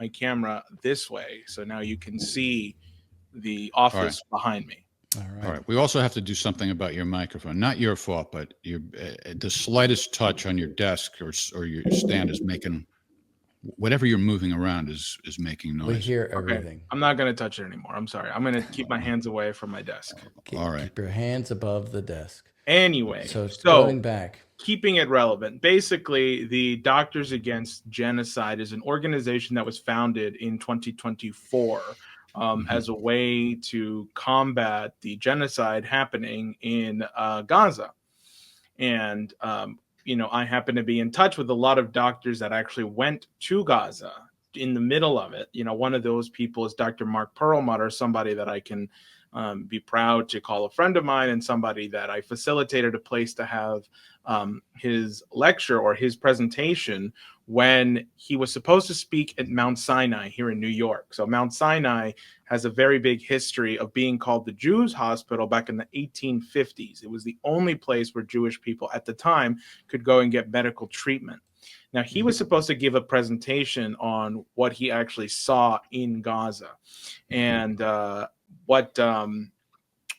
my camera this way. So now you can see the office behind me. All right. We also have to do something about your microphone. Not your fault, but the slightest touch on your desk or your stand is making whatever you're moving around is making noise. We hear everything. Okay. I'm not going to touch it anymore. I'm sorry. I'm going to keep my hands away from my desk. All right. Keep your hands above the desk. Anyway, so going back, keeping it relevant. Basically, the Doctors Against Genocide is an organization that was founded in 2024. As a way to combat the genocide happening in Gaza. And, I happen to be in touch with a lot of doctors that actually went to Gaza in the middle of it. One of those people is Dr. Mark Perlmutter, somebody that I can be proud to call a friend of mine, and somebody that I facilitated a place to have his lecture or his presentation when he was supposed to speak at Mount Sinai here in New York. So Mount Sinai has a very big history of being called the Jews' hospital back in the 1850s. It was the only place where Jewish people at the time could go and get medical treatment. Now, he was supposed to give a presentation on what he actually saw in Gaza. And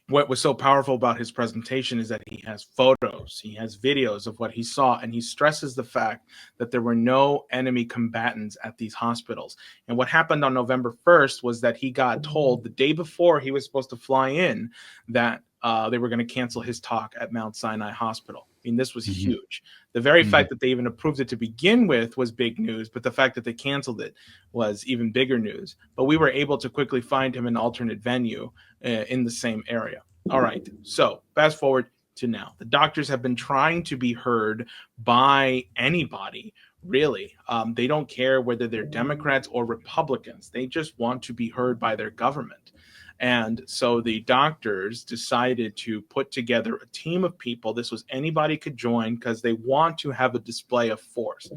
what was so powerful about his presentation is that he has photos, he has videos of what he saw, and he stresses the fact that there were no enemy combatants at these hospitals. And what happened on November 1st was that he got told the day before he was supposed to fly in that they were going to cancel his talk at Mount Sinai Hospital. I mean, this was huge. The very fact that they even approved it to begin with was big news, but the fact that they canceled it was even bigger news. But we were able to quickly find him an alternate venue in the same area. All right, so fast forward to now. The doctors have been trying to be heard by anybody, really. They don't care whether they're Democrats or Republicans. They just want to be heard by their government. And so the doctors decided to put together a team of people. This was anybody could join because they want to have a display of force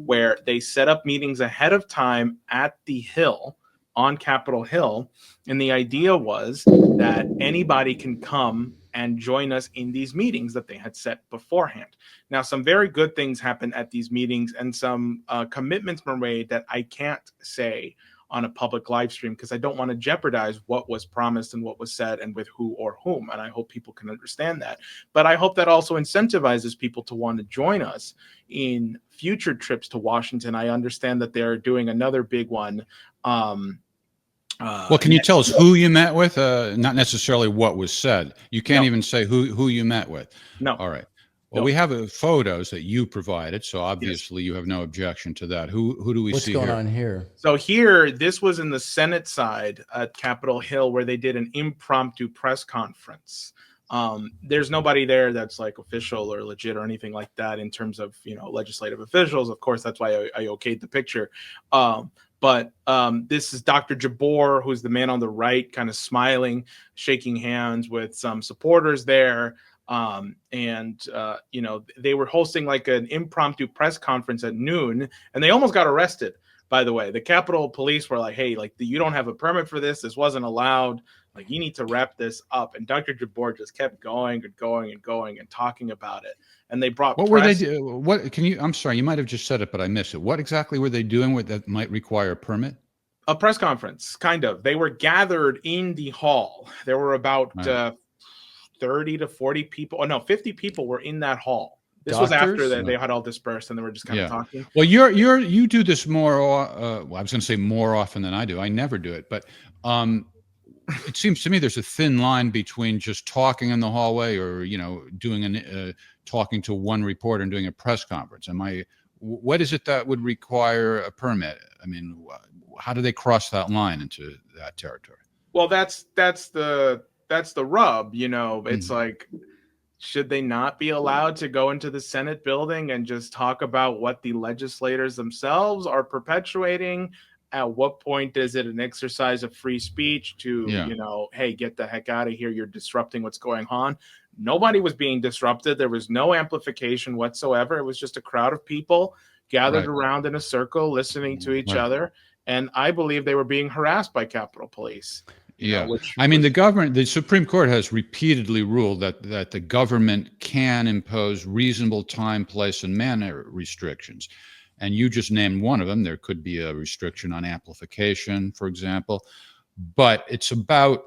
where they set up meetings ahead of time at the Hill, on Capitol Hill. And the idea was that anybody can come and join us in these meetings that they had set beforehand. Now, some very good things happened at these meetings, and some commitments were made that I can't say on a public live stream because I don't want to jeopardize what was promised and what was said and with who or whom. And I hope people can understand that. But I hope that also incentivizes people to want to join us in future trips to Washington. I understand that they're doing another big one. Well, can you tell us who you met with? Not necessarily what was said. You can't even say who you met with. No. All right. Well, we have photos that you provided, so obviously you have no objection to that. Who do we see here? What's going on here? So here, this was in the Senate side at Capitol Hill where they did an impromptu press conference. There's nobody there that's like official or legit or anything like that in terms of, legislative officials. Of course, that's why I okayed the picture. But this is Dr. Jabor, who's the man on the right, kind of smiling, shaking hands with some supporters there. They were hosting like an impromptu press conference at noon, and they almost got arrested, by the way. The Capitol Police were like, hey, you don't have a permit for this. This wasn't allowed. Like, you need to wrap this up. And Dr. Jabor just kept going and going and going and talking about it. And they brought What were they doing? What can you? I'm sorry, you might have just said it, but I missed it. What exactly were they doing that might require a permit? A press conference, kind of. They were gathered in the hall. There were about 30 to 40 people. Oh no, 50 people were in that hall. This was after that they had all dispersed and they were just kind of talking. Well, you do this more. I was going to say more often than I do. I never do it, but it seems to me there's a thin line between just talking in the hallway or doing talking to one reporter and doing a press conference. What is it that would require a permit? I mean, how do they cross that line into that territory? Well, that's the rub. It's like, should they not be allowed to go into the Senate building and just talk about what the legislators themselves are perpetuating? At what point is it an exercise of free speech to, hey, get the heck out of here. You're disrupting what's going on. Nobody was being disrupted. There was no amplification whatsoever. It was just a crowd of people gathered around in a circle, listening to each other. And I believe they were being harassed by Capitol Police. The Supreme Court has repeatedly ruled that the government can impose reasonable time, place, and manner restrictions. And you just named one of them. There could be a restriction on amplification, for example. But it's about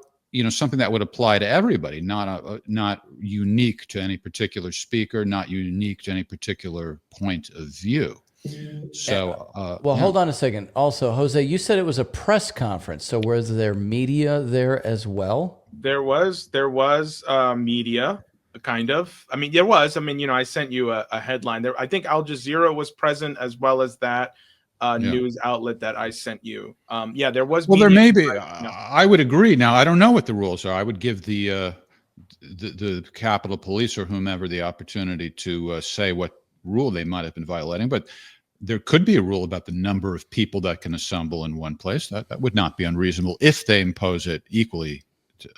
something that would apply to everybody, not unique to any particular speaker, not unique to any particular point of view. So, hold on a second. Also, Jose, you said it was a press conference. So was there media there as well? There was media, kind of. I mean, there was. I mean, I sent you a headline there. I think Al Jazeera was present as well as that news outlet that I sent you. There was. Well, there may be. I would agree. Now, I don't know what the rules are. I would give the Capitol Police or whomever the opportunity to say what rule they might have been violating, but there could be a rule about the number of people that can assemble in one place. That would not be unreasonable if they impose it equally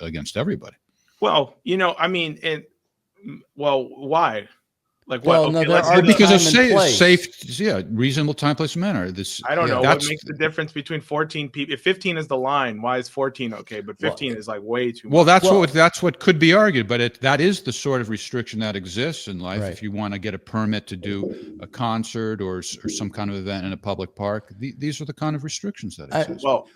against everybody. Well, I mean, well, why? Like what? Well, no, Okay, there let's are do the, Because of time and place. safe, reasonable time, place, and manner. I don't know what that's makes the difference between 14 people. If 15 is the line, why is 14 okay? But 15 is like way too much. well, that's what could be argued, but that is the sort of restriction that exists in life. Right. If you want to get a permit to do a concert or some kind of event in a public park, these are the kind of restrictions that exist. Well,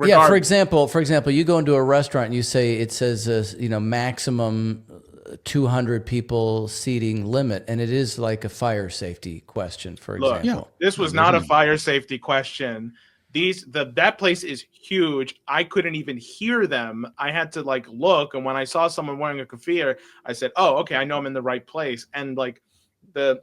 Yeah, for example, you go into a restaurant and you say it says maximum 200 people seating limit, and it is like a fire safety question, for example. This was not a fire safety question. That place is huge. I couldn't even hear them. I had to like look, and when I saw someone wearing a keffiyeh, I said, "Oh, okay, I know I'm in the right place." And like the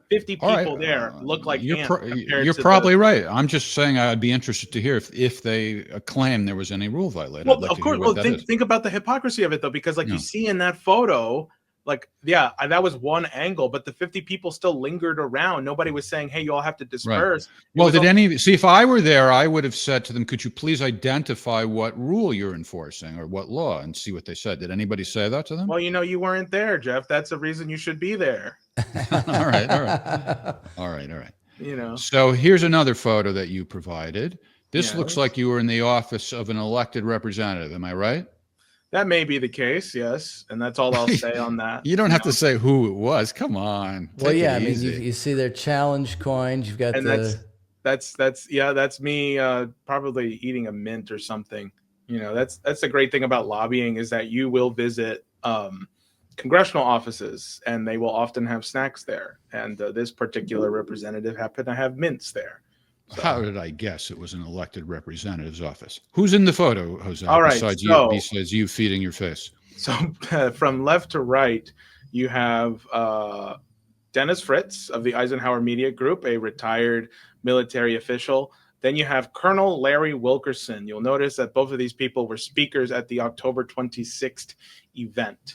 50 people there look like ants. You're probably right. I'm just saying I'd be interested to hear if they claim there was any rule violated. Well, of course. Well, think about the hypocrisy of it, though, because like you see in that photo, like, that was one angle, but the 50 people still lingered around. Nobody was saying, "Hey, you all have to disperse." Right. Well, if I were there, I would have said to them, "Could you please identify what rule you're enforcing or what law?" and see what they said. Did anybody say that to them? Well, you weren't there, Jeff. That's the reason you should be there. All right. So here's another photo that you provided. This looks like you were in the office of an elected representative. Am I right? That may be the case, yes, and that's all I'll say on that. You don't have to say who it was. Come on. Well, I mean, you see their challenge coins. You've got that's me probably eating a mint or something. That's the great thing about lobbying is that you will visit congressional offices, and they will often have snacks there. And this particular representative happened to have mints there. So. How did I guess it was an elected representative's office? Who's in the photo, Jose? All right, besides you feeding your face. So from left to right, you have Dennis Fritz of the Eisenhower Media Group, a retired military official. Then you have Colonel Larry Wilkerson. You'll notice that both of these people were speakers at the October 26th event.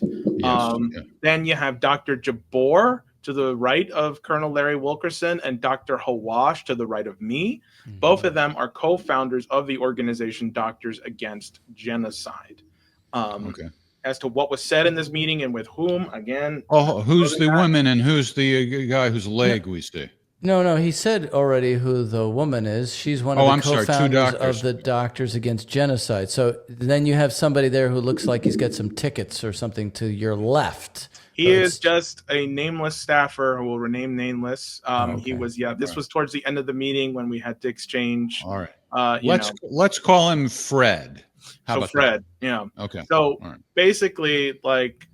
Then you have Dr. Jabor to the right of Colonel Larry Wilkerson and Dr. Hawash to the right of me. Mm-hmm. Both of them are co-founders of the organization Doctors Against Genocide. As to what was said in this meeting and with whom, again. Oh, who's the woman and who's the guy whose leg we see? No, he said already who the woman is. She's one of the co-founders of the Doctors Against Genocide. So then you have somebody there who looks like he's got some tickets or something to your left. He is just a nameless staffer who will remain nameless. He was, this was towards the end of the meeting when we had to exchange. All right. Let's call him Fred. How about Fred, that? Okay. So basically, like,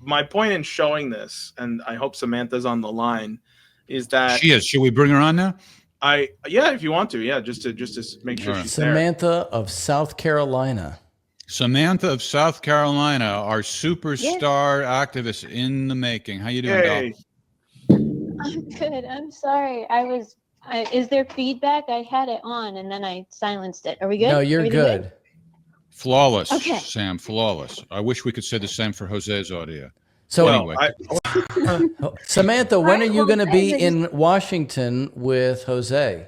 my point in showing this, and I hope Samantha's on the line, is that she is. Should we bring her on now? If you want to, just to make sure she's there. Samantha of South Carolina. Samantha of South Carolina, our superstar activist in the making. How you doing, Doll? I'm good. I'm sorry. Is there feedback? I had it on and then I silenced it. Are we good? No, you're good. Flawless, okay. Sam, flawless. I wish we could say the same for Jose's audio. So anyway, Samantha, when are you going to be in Washington with Jose?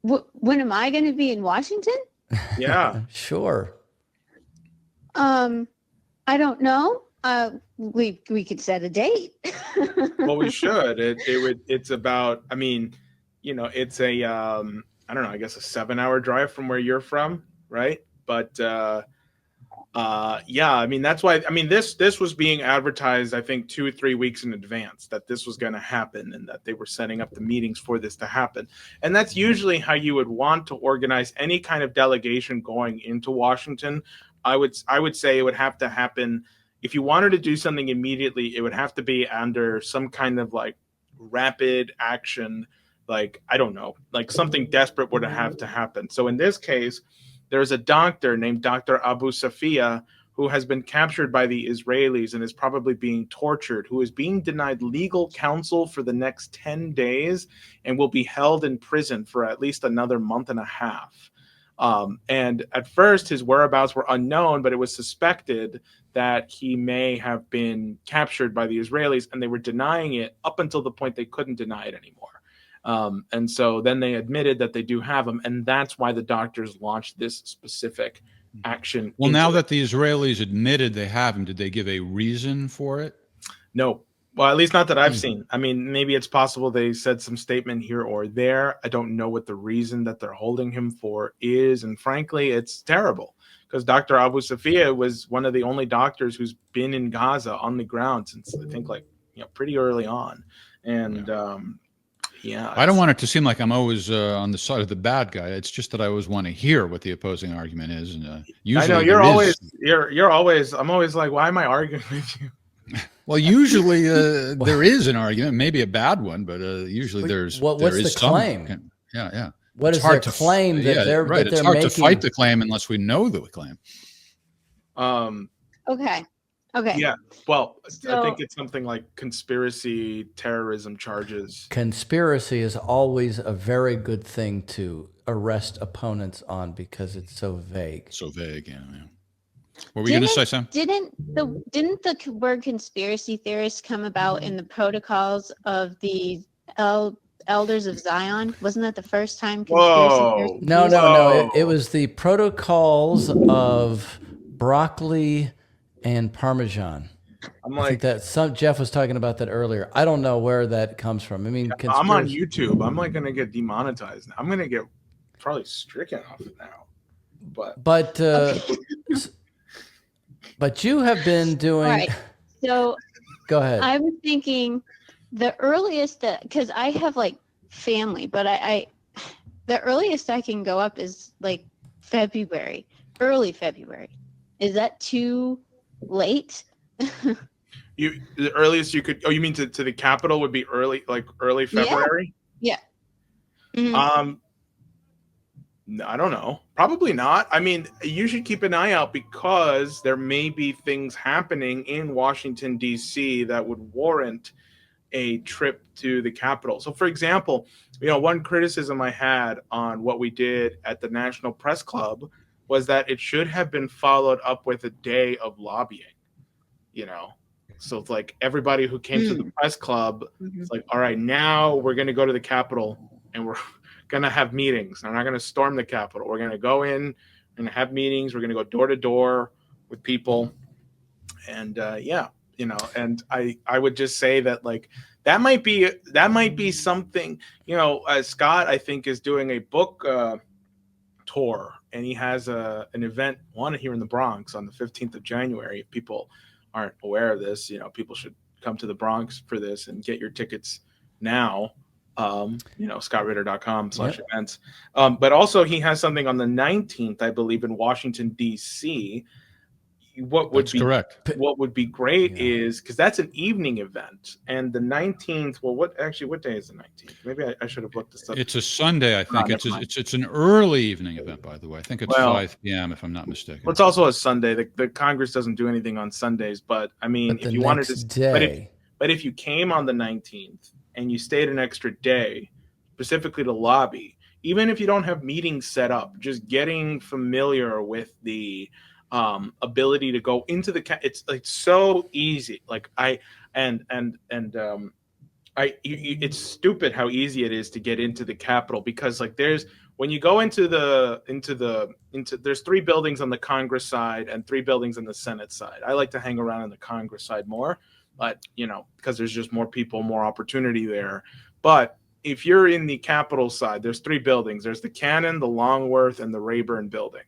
When am I going to be in Washington? Yeah, sure. I don't know. We could set a date. Well, we should. It's about. I mean, it's a. I don't know. I guess a 7-hour drive from where you're from, right? But I mean that's why. I mean this was being advertised. I think 2 or 3 weeks in advance that this was going to happen and that they were setting up the meetings for this to happen. And that's usually how you would want to organize any kind of delegation going into Washington. I would say it would have to happen. If you wanted to do something immediately, it would have to be under some kind of like rapid action, like, I don't know, like something desperate would have to happen. So in this case, there's a doctor named Dr. Abu Safia who has been captured by the Israelis and is probably being tortured, who is being denied legal counsel for the next 10 days and will be held in prison for at least another month and a half. And at first, his whereabouts were unknown, but it was suspected that he may have been captured by the Israelis, and they were denying it up until the point they couldn't deny it anymore. And so then they admitted that they do have him, and that's why the doctors launched this specific action. Well, now that the Israelis admitted they have him, did they give a reason for it? No. Well, at least not that I've seen. I mean, maybe it's possible they said some statement here or there. I don't know what the reason that they're holding him for is. And frankly, it's terrible because Dr. Abu Safia was one of the only doctors who's been in Gaza on the ground since I think pretty early on. And I don't want it to seem like I'm always on the side of the bad guy. It's just that I always want to hear what the opposing argument is. And usually I know I'm always like, why am I arguing with you? Well, usually there is an argument, maybe a bad one, but usually there's what's the claim? Yeah. What is their claim that they're right? It's hard to fight the claim unless we know the claim. Okay. Yeah. Well, I think it's something like conspiracy, terrorism charges. Conspiracy is always a very good thing to arrest opponents on because it's so vague. So vague, yeah. What were you going to say, Sam? Didn't the word conspiracy theorist come about in the protocols of the Elders of Zion? Wasn't that the first time conspiracy theorists? No. It was the protocols of broccoli and Parmesan. I think that Jeff was talking about that earlier. I don't know where that comes from. I mean, I'm on YouTube. I'm going to get demonetized. I'm going to get probably stricken off it now. But you have been doing. All right. So go ahead. I was thinking the earliest because I have family, but the earliest I can go up is February, early February. Is that too late? The earliest you could? Oh, you mean to the Capitol would be early February? Yeah. Mm-hmm. I don't know. Probably not. I mean, you should keep an eye out because there may be things happening in Washington, D.C. that would warrant a trip to the Capitol. So, for example, one criticism I had on what we did at the National Press Club was that it should have been followed up with a day of lobbying, So it's like everybody who came to the press club, it's like, all right, now we're going to go to the Capitol and we're going to have meetings. We're not going to storm the Capitol. We're going to go in and have meetings. We're going to go door to door with people. And and I would just say that that might be something, Scott, I think, is doing a book tour, and he has an event here in the Bronx on the 15th of January. If people aren't aware of this, people should come to the Bronx for this and get your tickets now. ScottRitter.com/events. But also he has something on the 19th, I believe, in Washington, D.C. What would be great is because that's an evening event, and the 19th. Well, what day is the 19th? Maybe I should have looked this up. It's a Sunday, I think. It's an early evening event, by the way. I think it's 5 p.m. if I'm not mistaken. Well, it's also a Sunday. The Congress doesn't do anything on Sundays, but I mean, if you wanted to, but if you came on the 19th and you stayed an extra day, specifically to lobby, even if you don't have meetings set up, just getting familiar with the ability to go into it's so easy. It's stupid how easy it is to get into the Capitol because when you go into there's 3 buildings on the Congress side and 3 buildings on the Senate side. I like to hang around on the Congress side more, but because there's just more people, more opportunity there. But if you're in the Capitol side, there's 3 buildings. There's the Cannon, the Longworth, and the Rayburn building.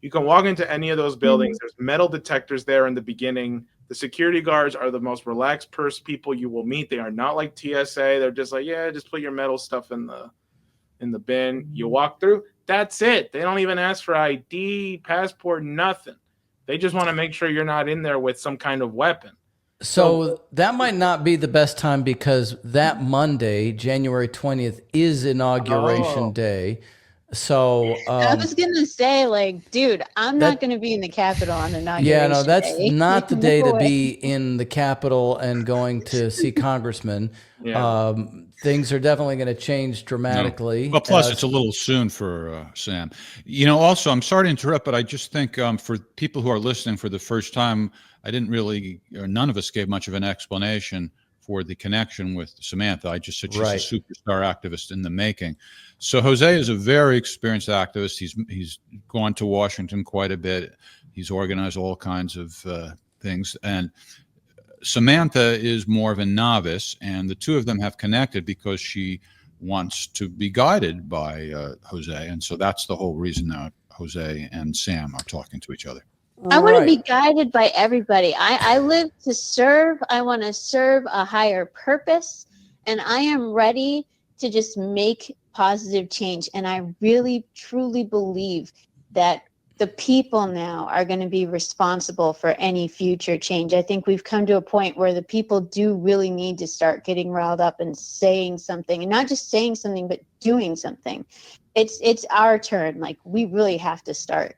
You can walk into any of those buildings. There's metal detectors there in the beginning. The security guards are the most relaxed purse people you will meet. They are not like TSA. They're just just put your metal stuff in the bin. You walk through. That's it. They don't even ask for ID, passport, nothing. They just want to make sure you're not in there with some kind of weapon. So that might not be the best time because that Monday, January 20th, is Inauguration Day. So I was gonna say, like, dude, I'm not that gonna be in the Capitol on yeah, no, inauguration that's day. not the No day to way. be in the Capitol and going to see congressmen. Yeah. Things are definitely going to change No. dramatically. Well, plus it's a little soon for Sam. Also, I'm sorry to interrupt, but I just think for people who are listening for the first time, I didn't really, or none of us gave much of an explanation for the connection with Samantha. I just said she's a Right. superstar activist in the making. So Jose is a very experienced activist. He's gone to Washington quite a bit. He's organized all kinds of things, and Samantha is more of a novice, and the two of them have connected because she wants to be guided by Jose, and so that's the whole reason that Jose and Sam are talking to each other. I want to be Right. guided by everybody. I live to serve. I want to serve a higher purpose, and I am ready to just make positive change. And I really, truly believe that the people now are going to be responsible for any future change. I think we've come to a point where the people do really need to start getting riled up and saying something, and not just saying something, but doing something. It's our turn. Like, we really have to start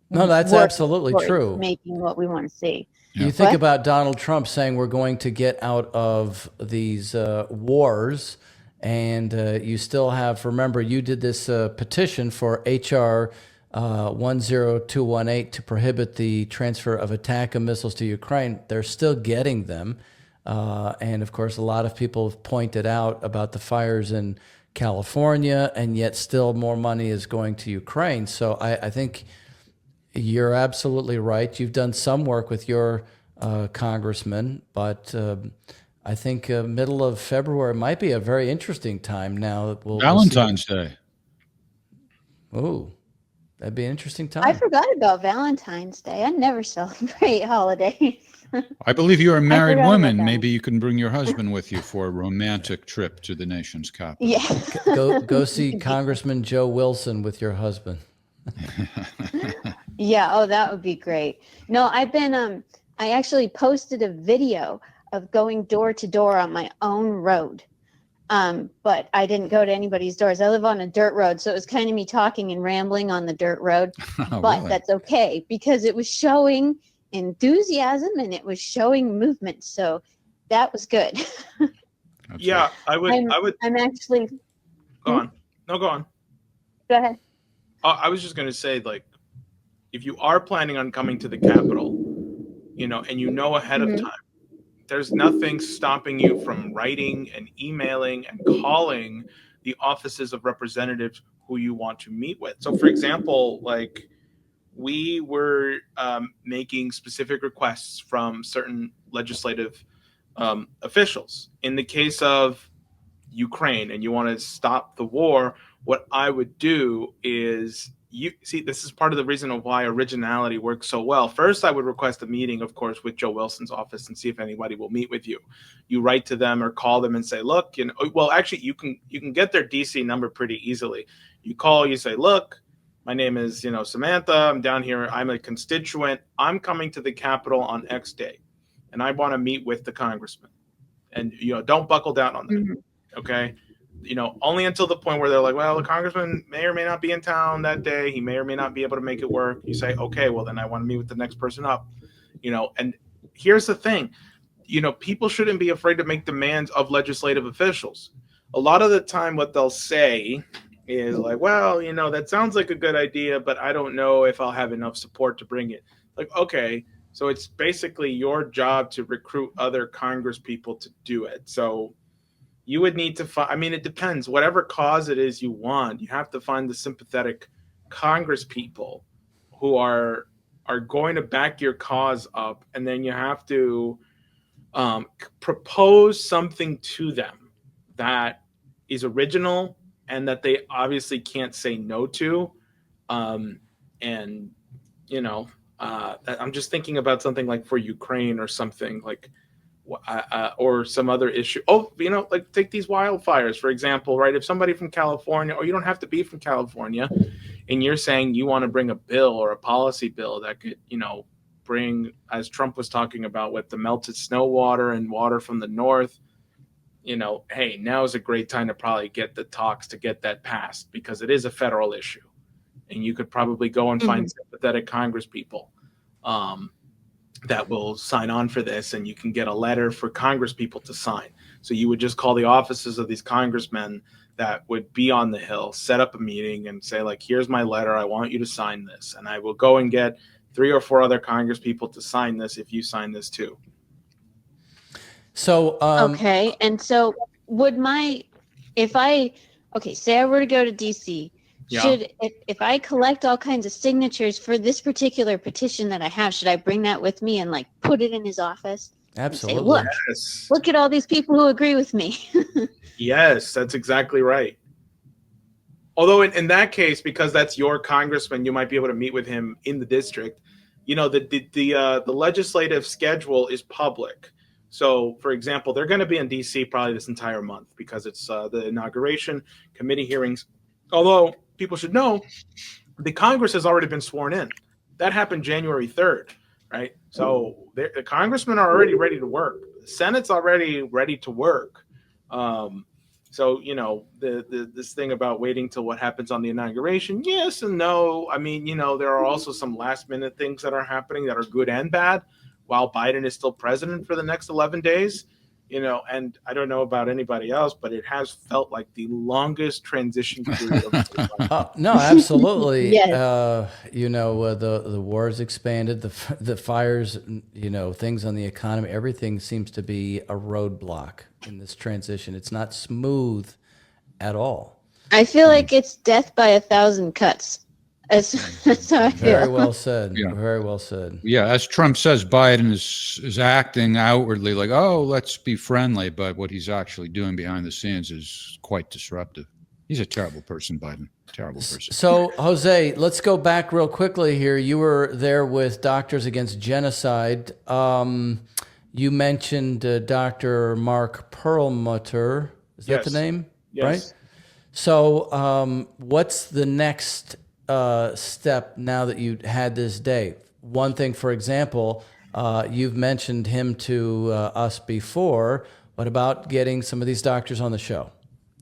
No, that's working absolutely towards true. making what we want to see. Yeah. You think What? about Donald Trump saying we're going to get out of these wars, and you still have, remember, you did this petition for HR 10218 to prohibit the transfer of ATACMS missiles to Ukraine. They're still getting them. And of course, a lot of people have pointed out about the fires in California, and yet still more money is going to Ukraine. So I think you're absolutely right. You've done some work with your congressman, but I think middle of February might be a very interesting time. Now we'll see. Valentine's Day. Ooh, that'd be an interesting I time. forgot about Valentine's Day. I never celebrate holidays. I believe you're a married forgot about woman. that. Maybe you can bring your husband with you for a romantic trip to the nation's capital. Yeah. Go see Congressman Joe Wilson with your husband. Yeah. Oh, that would be great. No, I've been I actually posted a video of going door to door on my own road. But I didn't go to anybody's doors. I live on a dirt road, so it was kind of me talking and rambling on the dirt road. Oh, But really? that's okay, because it was showing enthusiasm and it was showing movement. So that was good. That's Yeah, right. I'm actually go on. No, go on. go ahead. I was just going to say, like, if you are planning on coming to the Capitol, and ahead of Mhm. time, there's nothing stopping you from writing and emailing and calling the offices of representatives who you want to meet with. So, for example, like, we were making specific requests from certain legislative officials. In the case of Ukraine and you want to stop the war, what I would do is, you see, this is part of the reason of why originality works so well. First, I would request a meeting, of course, with Joe Wilson's office and see if anybody will meet with you. You write to them or call them and say, look, well, actually, you can get their DC number pretty easily. You call, you say, look, my name is, Samantha. I'm down here. I'm a constituent. I'm coming to the Capitol on X day, and I want to meet with the congressman. And don't buckle down on that. Mhm. Okay. Only until the point where they're like, well, the congressman may or may not be in town that day. He may or may not be able to make it work. You say, okay, well, then I want to meet with the next person up. And here's the thing, people shouldn't be afraid to make demands of legislative officials. A lot of the time, what they'll say is like, well, that sounds like a good idea, but I don't know if I'll have enough support to bring it. Like, okay, so it's basically your job to recruit other Congress people to do it. So you would need to find, it depends. Whatever cause it is you want, you have to find the sympathetic Congress people who are going to back your cause up, and then you have to propose something to them that is original and that they obviously can't say no to. And I'm just thinking about something like for Ukraine or something like, or some other issue. Oh, like take these wildfires, for example, right? If somebody from California, or you don't have to be from California, and you're saying you want to bring a bill or a policy bill that could, bring, as Trump was talking about with the melted snow water and water from the north, hey, now is a great time to probably get the talks to get that passed, because it is a federal issue. And you could probably go and find sympathetic Congress people that will sign on for this, and you can get a letter for Congress people to sign. So you would just call the offices of these congressmen that would be on the Hill, set up a meeting and say, like, here's my letter. I want you to sign this. And I will go and get 3 or 4 other Congress people to sign this if you sign this too. So, okay. And so say I were to go to DC, if I collect all kinds of signatures for this particular petition that I have, should I bring that with me and like put it in his office? Absolutely. Say, look at all these people who agree with me. Yes, that's exactly right. Although in that case, because that's your congressman, you might be able to meet with him in the district. The legislative schedule is public. So, for example, they're going to be in D.C. probably this entire month because it's the inauguration, committee hearings. Although people should know, the Congress has already been sworn in. That happened January 3rd, right? So the congressmen are already ready to work. The Senate's already ready to work. So, this thing about waiting till what happens on the inauguration, yes and no. I mean, there are also some last minute things that are happening that are good and bad while Biden is still president for the next 11 days. And I don't know about anybody else, but it has felt like the longest transition period of no, absolutely. Yes. The wars expanded, the fires, things on the economy, everything seems to be a roadblock in this transition. It's not smooth at all. I feel like it's death by 1,000 cuts. That's how I feel. Very well said. Yeah. Very well said. Yeah, as Trump says, Biden is acting outwardly like, oh, let's be friendly, but what he's actually doing behind the scenes is quite disruptive. He's a terrible person, Biden. Terrible person. So, Jose, let's go back real quickly here. You were there with Doctors Against Genocide. You mentioned Dr. Mark Perlmutter. Is that the name? Yes. Right? So, what's the next step now that you had this day? One thing, for example, you've mentioned him to us before. What about getting some of these doctors on the show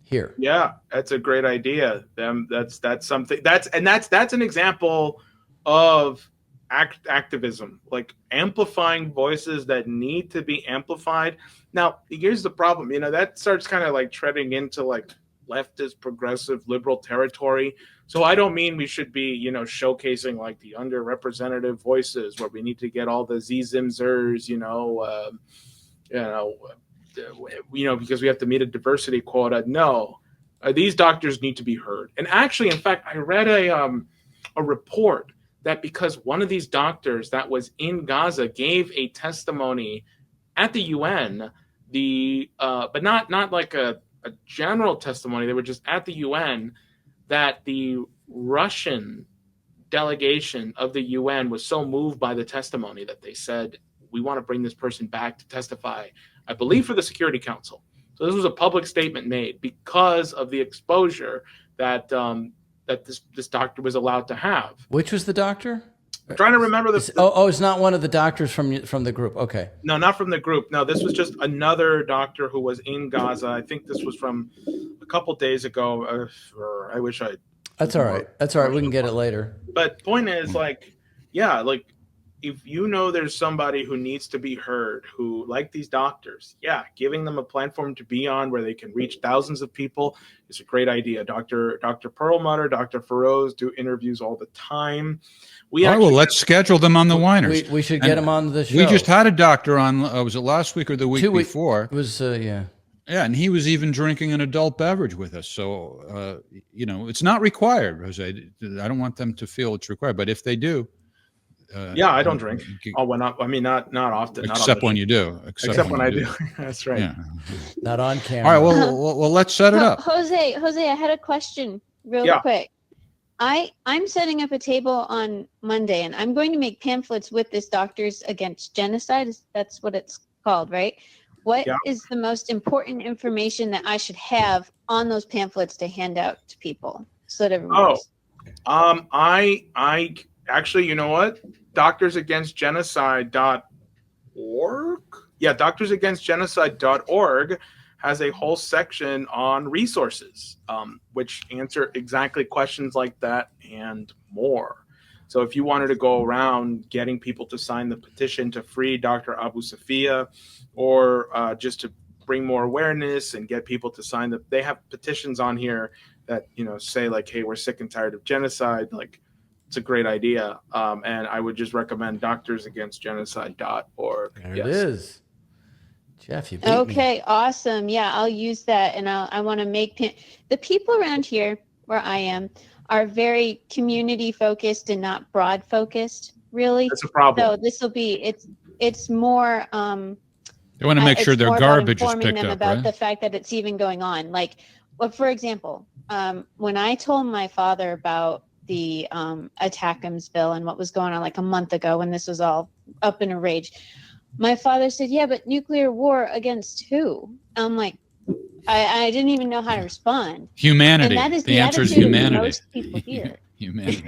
here? Yeah, that's a great idea. That's something that's an example of activism, like amplifying voices that need to be amplified. Now, here's the problem. That starts kind of like treading into like leftist, progressive, liberal territory. So I don't mean we should be, showcasing like the underrepresented voices where we need to get all the Z-Zimzers, because we have to meet a diversity quota. No, these doctors need to be heard. And actually, in fact, I read a report that because one of these doctors that was in Gaza gave a testimony at the UN, but not like a general testimony. They were just at the UN, that the Russian delegation of the UN was so moved by the testimony that they said, we want to bring this person back to testify, I believe, for the Security Council. So this was a public statement made because of the exposure that this doctor was allowed to have. Which was the doctor? I'm trying to remember this. It's not one of the doctors from the group. Okay. No, not from the group. No, this was just another doctor who was in Gaza. I think this was from a couple days ago. I wish I. That's all right. That's all right. We can get it later. But point is, if there's somebody who needs to be heard, who, like these doctors, giving them a platform to be on where they can reach thousands of people is a great idea. Dr. Perlmutter, Dr. Feroz do interviews all the time. Let's schedule them on the Whiners. We should get them on the show. We just had a doctor on, was it last week or the week before? It was, yeah. Yeah, and he was even drinking an adult beverage with us. So, it's not required, Jose. I don't want them to feel it's required, but if they do. I don't drink. Not often. Except when you do. Except when I do. That's right. Yeah. Not on camera. All right, well, let's set it up. Jose, I had a question real quick. I'm setting up a table on Monday, and I'm going to make pamphlets with this Doctors Against Genocide. That's what it's called, right? What is the most important information that I should have on those pamphlets to hand out to people so that everyone knows? I actually, you know what? DoctorsAgainstGenocide.org. Yeah, DoctorsAgainstGenocide.org has a whole section on resources, which answer exactly questions like that and more. So if you wanted to go around getting people to sign the petition to free Dr. Abu Safia, or just to bring more awareness and get people to sign they have petitions on here that, say like, hey, we're sick and tired of genocide. Like, it's a great idea. And I would just recommend doctorsagainstgenocide.org. There it is. Jeff, you beat Okay, awesome. Yeah, I'll use that, and I want to make the people around here where I am are very community focused and not broad focused. Really, That's a problem. so this will be it's more. They want to make sure their garbage is picked up, about right? the fact that it's even going on. Like, well, for example, when I told my father about the Attackhamsville and what was going on like a month ago when this was all up in a rage, my father said, yeah, but nuclear war against who? I'm like, I didn't even know how to respond. Humanity. And that is the answer is attitude of humanity. most people here. Humanity.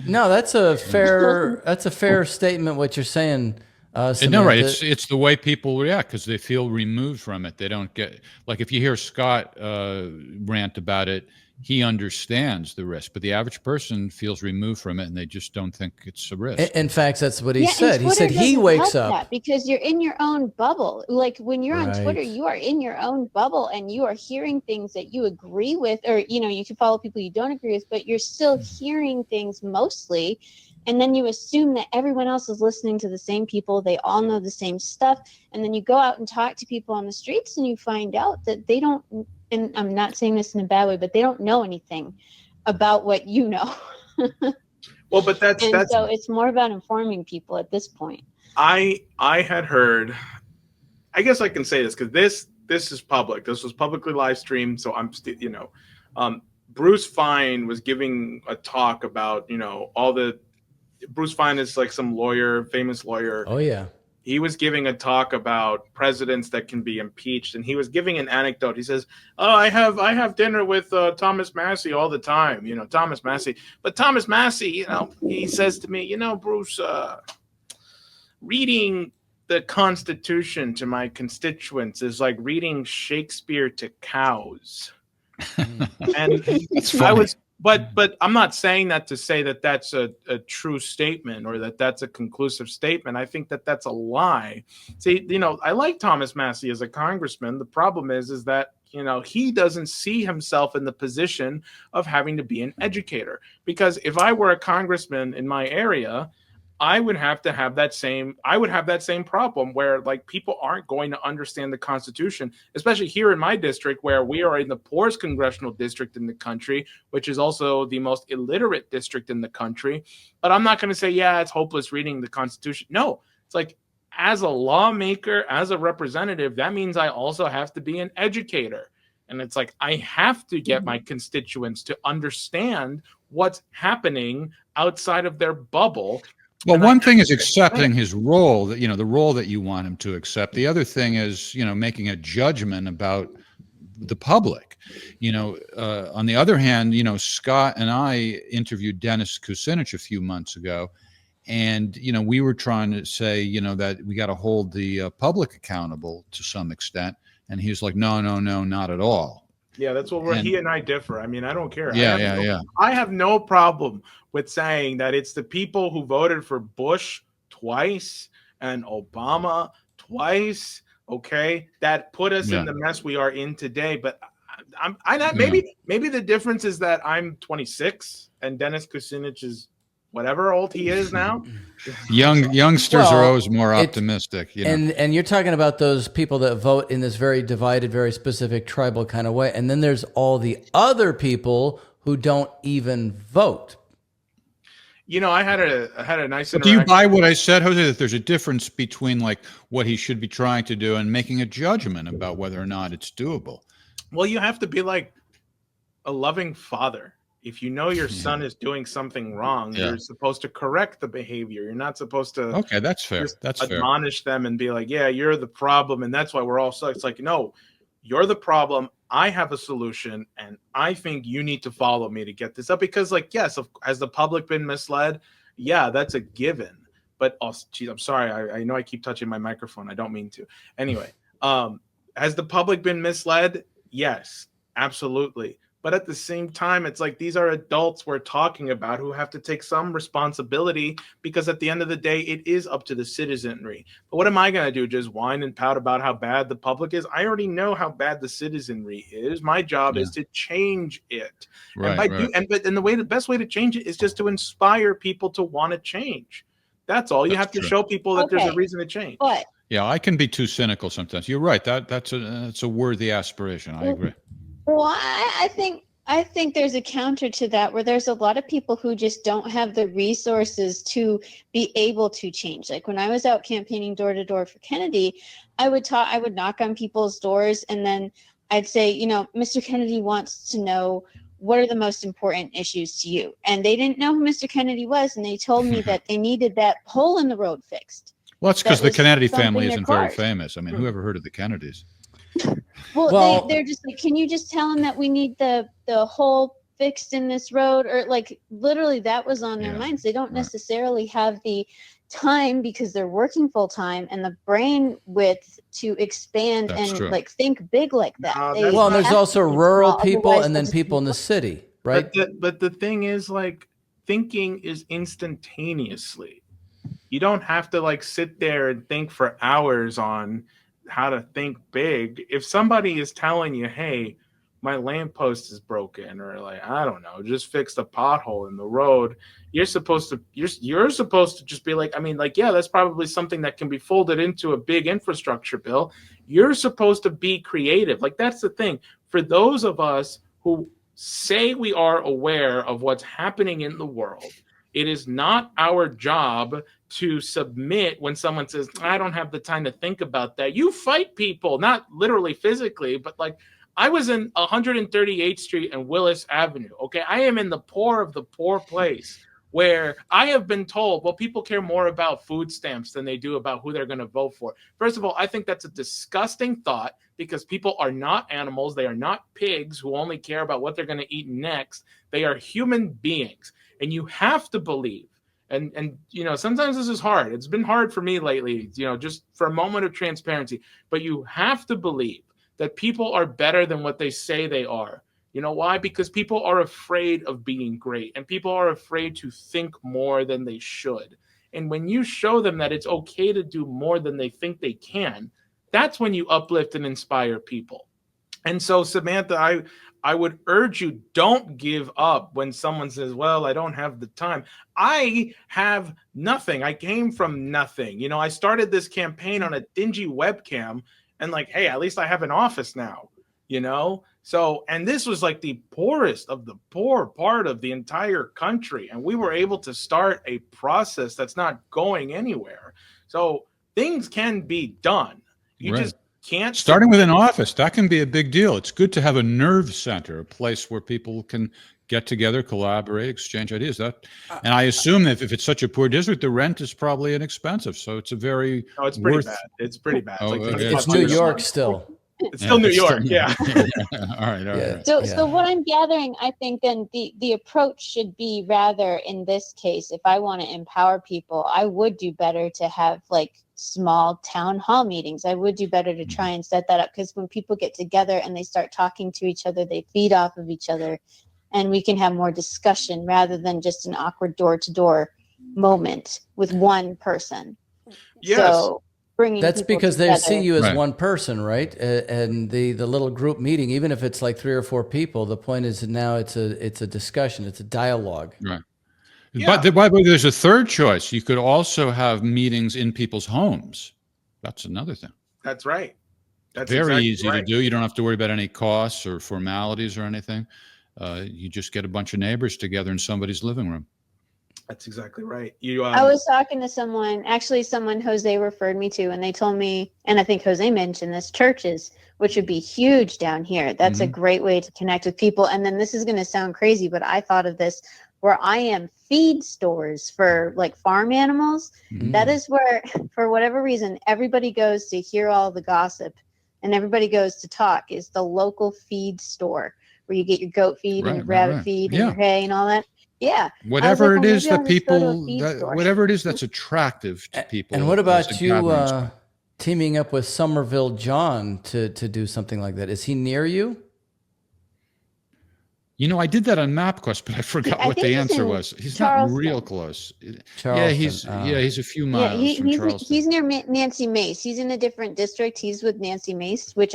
No, that's a fair statement. What you're saying. No, right. It's the way people react because they feel removed from it. They don't get, like, if you hear Scott rant about it, he understands the risk, but the average person feels removed from it and they just don't think it's a risk. In fact, that's what he said. And He said he wakes up that because you're in your own bubble. Like when you're on Twitter, Right. you are in your own bubble and you are hearing things that you agree with, or you can follow people you don't agree with, but you're still hearing things mostly. And then you assume that everyone else is listening to the same people. They all know the same stuff. And then you go out and talk to people on the streets and you find out that they don't, and I'm not saying this in a bad way, but they don't know anything about what you know. Well, but that's so it's more about informing people at this point. I had heard, I guess I can say this because this is public. This was publicly live streamed. So I'm still, Bruce Fine was giving a talk about, Bruce Fine is like some lawyer, famous lawyer. Oh yeah. He was giving a talk about presidents that can be impeached, and he was giving an anecdote. He says, "Oh, I have dinner with Thomas Massey all the time. Thomas Massey. But Thomas Massey, he says to me, Bruce, reading the Constitution to my constituents is like reading Shakespeare to cows." And That's funny. But I'm not saying that to say that that's a true statement or that that's a conclusive statement. I think that that's a lie. See, I like Thomas Massey as a congressman. The problem is that, he doesn't see himself in the position of having to be an educator. Because if I were a congressman in my area, I would have that same problem where like people aren't going to understand the Constitution, especially here in my district where we are in the poorest congressional district in the country, which is also the most illiterate district in the country. But I'm not going to say, yeah, it's hopeless reading the Constitution. No, it's like as a lawmaker, as a representative, that means I also have to be an educator. And it's like I have to get my constituents to understand what's happening outside of their bubble. Well, one thing is accepting his role, that the role that you want him to accept. The other thing is, making a judgment about the public. On the other hand, Scott and I interviewed Dennis Kucinich a few months ago, and we were trying to say, that we got to hold the public accountable to some extent, and he was like, no, not at all. Yeah, that's what he and I differ. I mean, I don't care. Yeah. I have no problem with saying that it's the people who voted for Bush twice and Obama twice, okay, that put us in the mess we are in today. But maybe the difference is that I'm 26 and Dennis Kucinich is whatever old he is now. Youngsters are always more optimistic. And you're talking about those people that vote in this very divided, very specific tribal kind of way. And then there's all the other people who don't even vote. I had a nice interaction. Do you buy what I said, Jose, that there's a difference between like what he should be trying to do and making a judgment about whether or not it's doable? Well, you have to be like a loving father. If you know your son is doing something wrong, you're supposed to correct the behavior. You're not supposed to. Okay, that's fair. That's admonish them and be like, yeah, you're the problem. And that's why we're all so. It's like, no, you're the problem. I have a solution. And I think you need to follow me to get this up. Because like, yes, has the public been misled? Yeah, that's a given. But also, geez, I'm sorry. I know I keep touching my microphone. I don't mean to. Anyway, Has the public been misled? Yes, absolutely. But at the same time, it's like these are adults we're talking about who have to take some responsibility, because at the end of the day, it is up to the citizenry. But what am I going to do? Just whine and pout about how bad the public is? I already know how bad the citizenry is. My job is to change it. And the best way to change it is just to inspire people to want to change. That's all. You have to show people that there's a reason to change. But Yeah, I can be too cynical sometimes. You're right. That's a worthy aspiration. I agree. well, I think there's a counter to that, where there's a lot of people who just don't have the resources to be able to change. Like when I was out campaigning door to door for Kennedy, I would knock on people's doors, and then I'd say, Mr. Kennedy wants to know, what are the most important issues to you? And they didn't know who Mr. Kennedy was, and they told me that they needed that hole in the road fixed. Well, that's because the Kennedy family their isn't very cars. famous. I mean, who ever heard of the Kennedys? Well, they're just like, can you just tell them that we need the hole fixed in this road? Or like literally that was on their minds. They don't necessarily have the time, because they're working full time, and the brain width to expand like think big like that. Well, and there's also rural people and then people in the city, right? But the thing is, like, thinking is instantaneously. You don't have to like sit there and think for hours on how to think big. If somebody is telling you, hey, my lamppost is broken, or like, I don't know, just fix the pothole in the road, you're supposed to just be like, I mean, like, yeah, that's probably something that can be folded into a big infrastructure bill. You're supposed to be creative. Like, that's the thing. For those of us who say we are aware of what's happening in the world, it is not our job to submit when someone says, I don't have the time to think about that. You fight people, not literally physically, but like, I was in 138th Street and Willis Avenue. Okay. I am in the poor of the poor place, where I have been told, well, people care more about food stamps than they do about who they're going to vote for. First of all, I think that's a disgusting thought, because people are not animals. They are not pigs who only care about what they're going to eat next. They are human beings. And you have to believe, and sometimes this is hard. It's been hard for me lately, just for a moment of transparency, but you have to believe that people are better than what they say they are. You know why? Because people are afraid of being great, and people are afraid to think more than they should. And when you show them that it's okay to do more than they think they can, that's when you uplift and inspire people. And so, Samantha, I would urge you, don't give up when someone says, well, I don't have the time. I have nothing. I came from nothing. I started this campaign on a dingy webcam, and like, hey, at least I have an office now, So, and this was like the poorest of the poor part of the entire country. And we were able to start a process that's not going anywhere. So things can be done. You just can't. Starting with an office, that can be a big deal. It's good to have a nerve center, a place where people can get together, collaborate, exchange ideas. And I assume that if it's such a poor district, the rent is probably inexpensive. So it's a very it's pretty bad. It's pretty bad. It's New York still. It's still New York, yeah. All right. So what I'm gathering, I think then the approach should be, rather in this case, if I want to empower people, I would do better to have like small town hall meetings. I would do better to try and set that up, because when people get together and they start talking to each other, they feed off of each other, and we can have more discussion rather than just an awkward door-to-door moment with one person. Yes. So that's because they see you as one person, right? And the little group meeting, even if it's like 3 or 4 people, the point is that now it's a discussion, it's a dialogue. Right. Yeah. But by the way, there's a third choice. You could also have meetings in people's homes. That's another thing. That's right. That's very easy to do. You don't have to worry about any costs or formalities or anything. You just get a bunch of neighbors together in somebody's living room. That's exactly right. I was talking to someone Jose referred me to, and they told me, and I think Jose mentioned this, churches, which would be huge down here. That's a great way to connect with people. And then this is going to sound crazy, but I thought of this, where I am feed stores for like farm animals. That is where, for whatever reason, everybody goes to hear all the gossip and everybody goes to talk, is the local feed store, where you get your goat feed and your rabbit feed and your hay and all that. Yeah. Whatever it is that people, whatever it is that's attractive to people. And what about you, teaming up with Somerville John to do something like that. Is he near you? You know, I did that on MapQuest, but I forgot I what think the he's answer in was. He's Charleston. not real close. Yeah, Charleston. he's a few Yeah, miles from he's Charleston. he's near Nancy Mace. He's in a different district. He's with Nancy Mace, which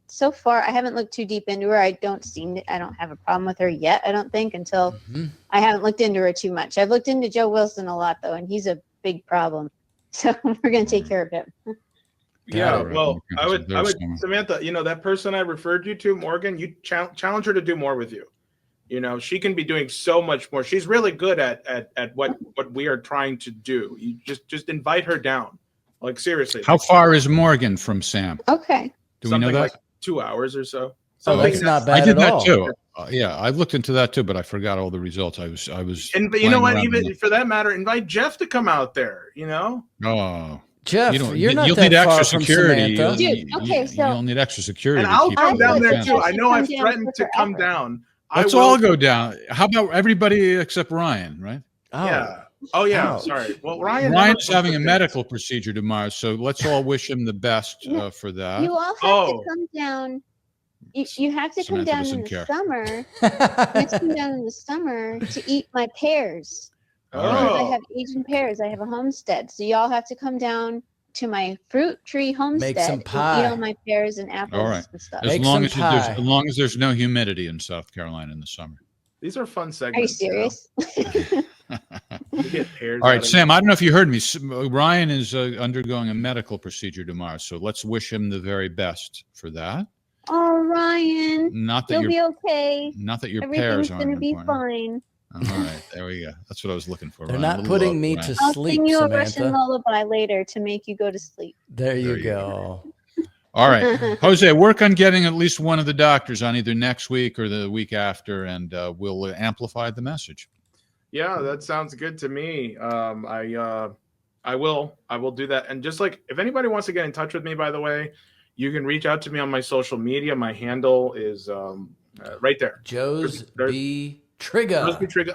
so far I haven't looked too deep into her. I don't have a problem with her yet. I don't think until I haven't looked into her too much. I've looked into Joe Wilson a lot though, and he's a big problem. So we're gonna take care of him. Yeah, Right. well, I would, There's someone. Samantha, that person I referred you to, Morgan, you challenge her to do more with you. She can be doing so much more. She's really good at what we are trying to do. You just invite her down. Like seriously. How far is Morgan from Sam? Okay. Do we know that? Like 2 hours or so. Oh, that's not bad I did at that all. too. Yeah, I looked into that too, but I forgot all the results. I was. And but you know what? Even for that matter, invite Jeff to come out there. Oh, Jeff, you're not you'll that need far extra from security. Samantha. Dude, okay, so- you'll need extra security. And to I'll keep come up down with there the too. fence. I know I've Come down threatened to come forever. down. Let's all go down. How about everybody except Ryan? Right? Oh. Yeah. Oh yeah. Ouch. Sorry. Well, Ryan's Ryan's having a medical procedure tomorrow, so let's all wish him the best for that. You all have to come down. You have to come Samantha down in doesn't the care. summer. You have to come down in the summer to eat my pears. All right. I have Asian pears. I have a homestead, so y'all have to come down to my fruit tree homestead some and pie. eat all my pears and apples All right. and stuff. As Make long some as pie. there's no humidity in South Carolina in the summer. These are fun Are you segments. serious? You get pears All out right, of Sam, I don't know if you heard me. Ryan is undergoing a medical procedure tomorrow, so let's wish him the very best for that. Oh, Ryan, Not that you'll be okay. not that your Everything's pears aren't gonna be important. fine. All right, there we go. That's what I was looking for. They're Ryan. not A little putting love, me Ryan. to I'll sleep, sing you a Samantha. Russian lullaby later to make you go to sleep. There you There you go. All right, Jose, work on getting at least one of the doctors on either next week or the week after, and we'll amplify the message. Yeah, that sounds good to me. I will do that. And just like if anybody wants to get in touch with me, by the way, you can reach out to me on my social media. My handle is right there. Joe's There's- B. Trigger.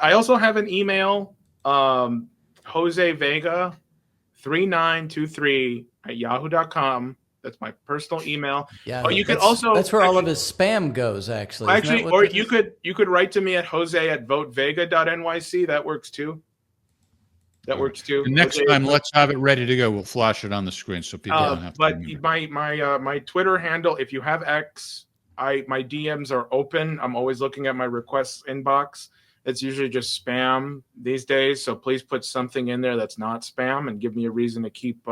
I also have an email, Jose Vega 3923 at yahoo.com. That's my personal email. Yeah. Oh, you could that's- also That's where all of his spam goes, actually. Isn't Actually, that what or that you is? could write to me at jose@votevega.nyc. That works too. That works too. And next Jose- time, let's have it ready to go. We'll flash it on the screen so people don't have to. But remember. my Twitter handle, if you have X, my DMs are open. I'm always looking at my requests inbox. It's usually just spam these days. So please put something in there that's not spam and give me a reason to keep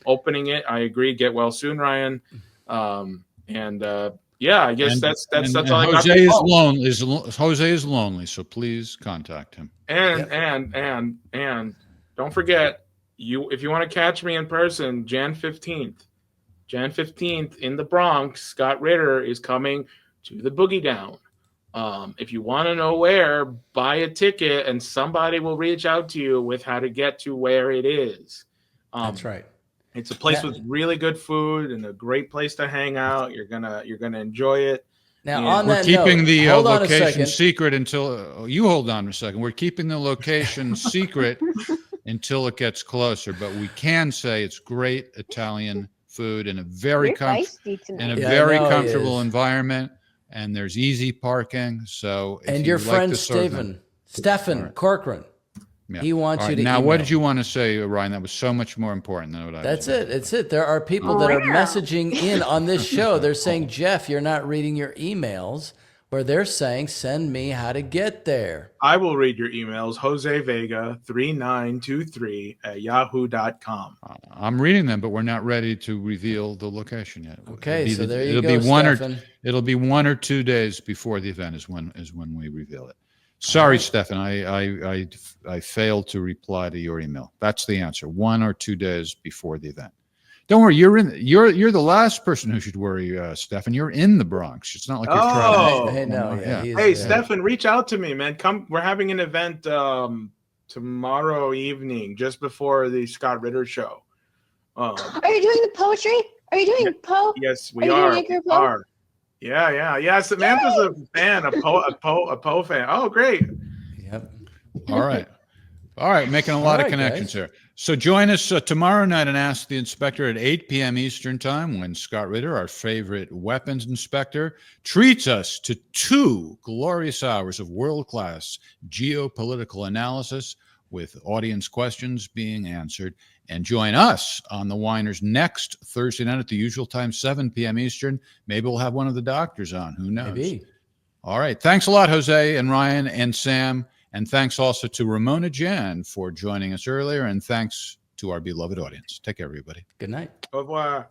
opening it. I agree. Get well soon, Ryan. Yeah, I guess that's all I got. Jose is lonely. Jose is lonely, so please contact him. And don't forget, if you want to catch me in person, Jan 15th in the Bronx, Scott Ritter is coming to the Boogie Down. If you want to know where, buy a ticket and somebody will reach out to you with how to get to where it is. That's right. It's a place with really good food and a great place to hang out. You're gonna enjoy it. Now, Yeah. on We're that keeping note, the hold on a location second. secret until you hold on a second. We're keeping the location secret until it gets closer, but we can say it's great Italian food in a very You're feisty in tonight. a Yeah, I very know he comfortable is. environment, and there's easy parking. So, if And you your like friend this sort of thing- Stephen Corcoran, Yeah. he wants All you right, to now, email. what did you want to say, Ryan? That was so much more important than what I That's was it. It's it. There are people that are messaging in on this show. They're saying, Jeff, you're not reading your emails, where they're saying, send me how to get there. I will read your emails, Jose Vega 3923 at yahoo.com. I'm reading them, but we're not ready to reveal the location yet. Okay, It'll so be there you it'll go, be one Stefan. it'll be 1 or 2 days before the event is when we reveal it. Sorry, Stefan, I failed to reply to your email. That's the answer. 1 or 2 days before the event. Don't worry, you're the last person who should worry, Stefan. You're in the Bronx. It's not like you're Oh. Hey, traveling. no, yeah. he's- Hey, Stefan, reach out to me, man. Come, we're having an event tomorrow evening, just before the Scott Ritter show. Are you doing the poetry? Are you doing Poe? Yes, we Are you are. doing Edgar We Poe? are. Yeah. Samantha's a fan, a Poe fan. Oh, great. Yep. All right. All right, making a lot of right, connections guys. here. So join us tomorrow night and Ask the Inspector at 8 p.m. Eastern Time when Scott Ritter, our favorite weapons inspector, treats us to 2 glorious hours of world-class geopolitical analysis with audience questions being answered. And join us on the Whiners next Thursday night at the usual time, 7 p.m. Eastern. Maybe we'll have one of the doctors on. Who knows? Maybe. All right. Thanks a lot, Jose and Ryan and Sam. And thanks also to Ramona Jan for joining us earlier. And thanks to our beloved audience. Take care, everybody. Good night. Au revoir.